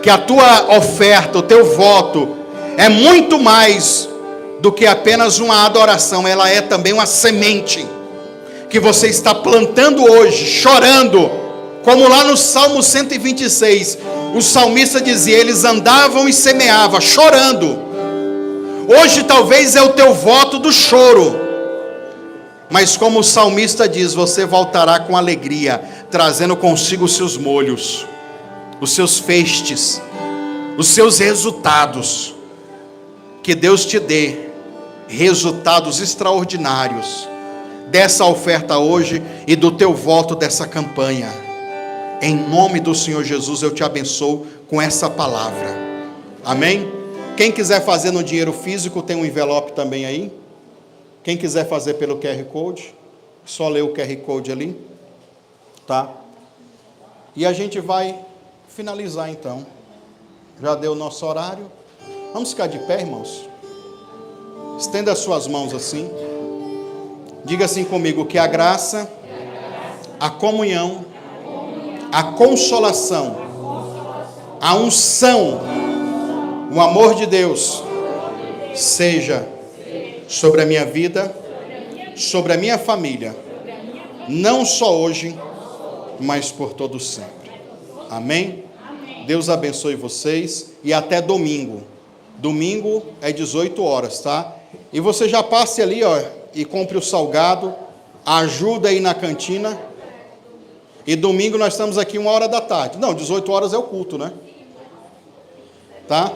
que a tua oferta, o teu voto é muito mais do que apenas uma adoração, ela é também uma semente que você está plantando hoje, chorando, como lá no Salmo 126, o salmista dizia, eles andavam e semeavam, chorando. Hoje talvez é o teu voto do choro, mas como o salmista diz, você voltará com alegria, trazendo consigo os seus molhos, os seus festes, os seus resultados. Que Deus te dê resultados extraordinários dessa oferta hoje e do teu voto dessa campanha. Em nome do Senhor Jesus, eu te abençoo com essa palavra. Amém? Quem quiser fazer no dinheiro físico, tem um envelope também aí. Quem quiser fazer pelo QR Code, só lê o QR Code ali, tá? E a gente vai finalizar então. Já deu o nosso horário. Vamos ficar de pé, irmãos? Estenda as suas mãos assim. Diga assim comigo, que a graça, a comunhão, a consolação, a unção, o amor de Deus seja sobre a minha vida, sobre a minha família, não só hoje, mas por todo sempre. Amém? Deus abençoe vocês e até domingo. Domingo é 18 horas, tá? E você já passe ali, ó, e compre o salgado, ajuda aí na cantina. E domingo nós estamos aqui 1h da tarde. Não, 18 horas é o culto, né? Tá?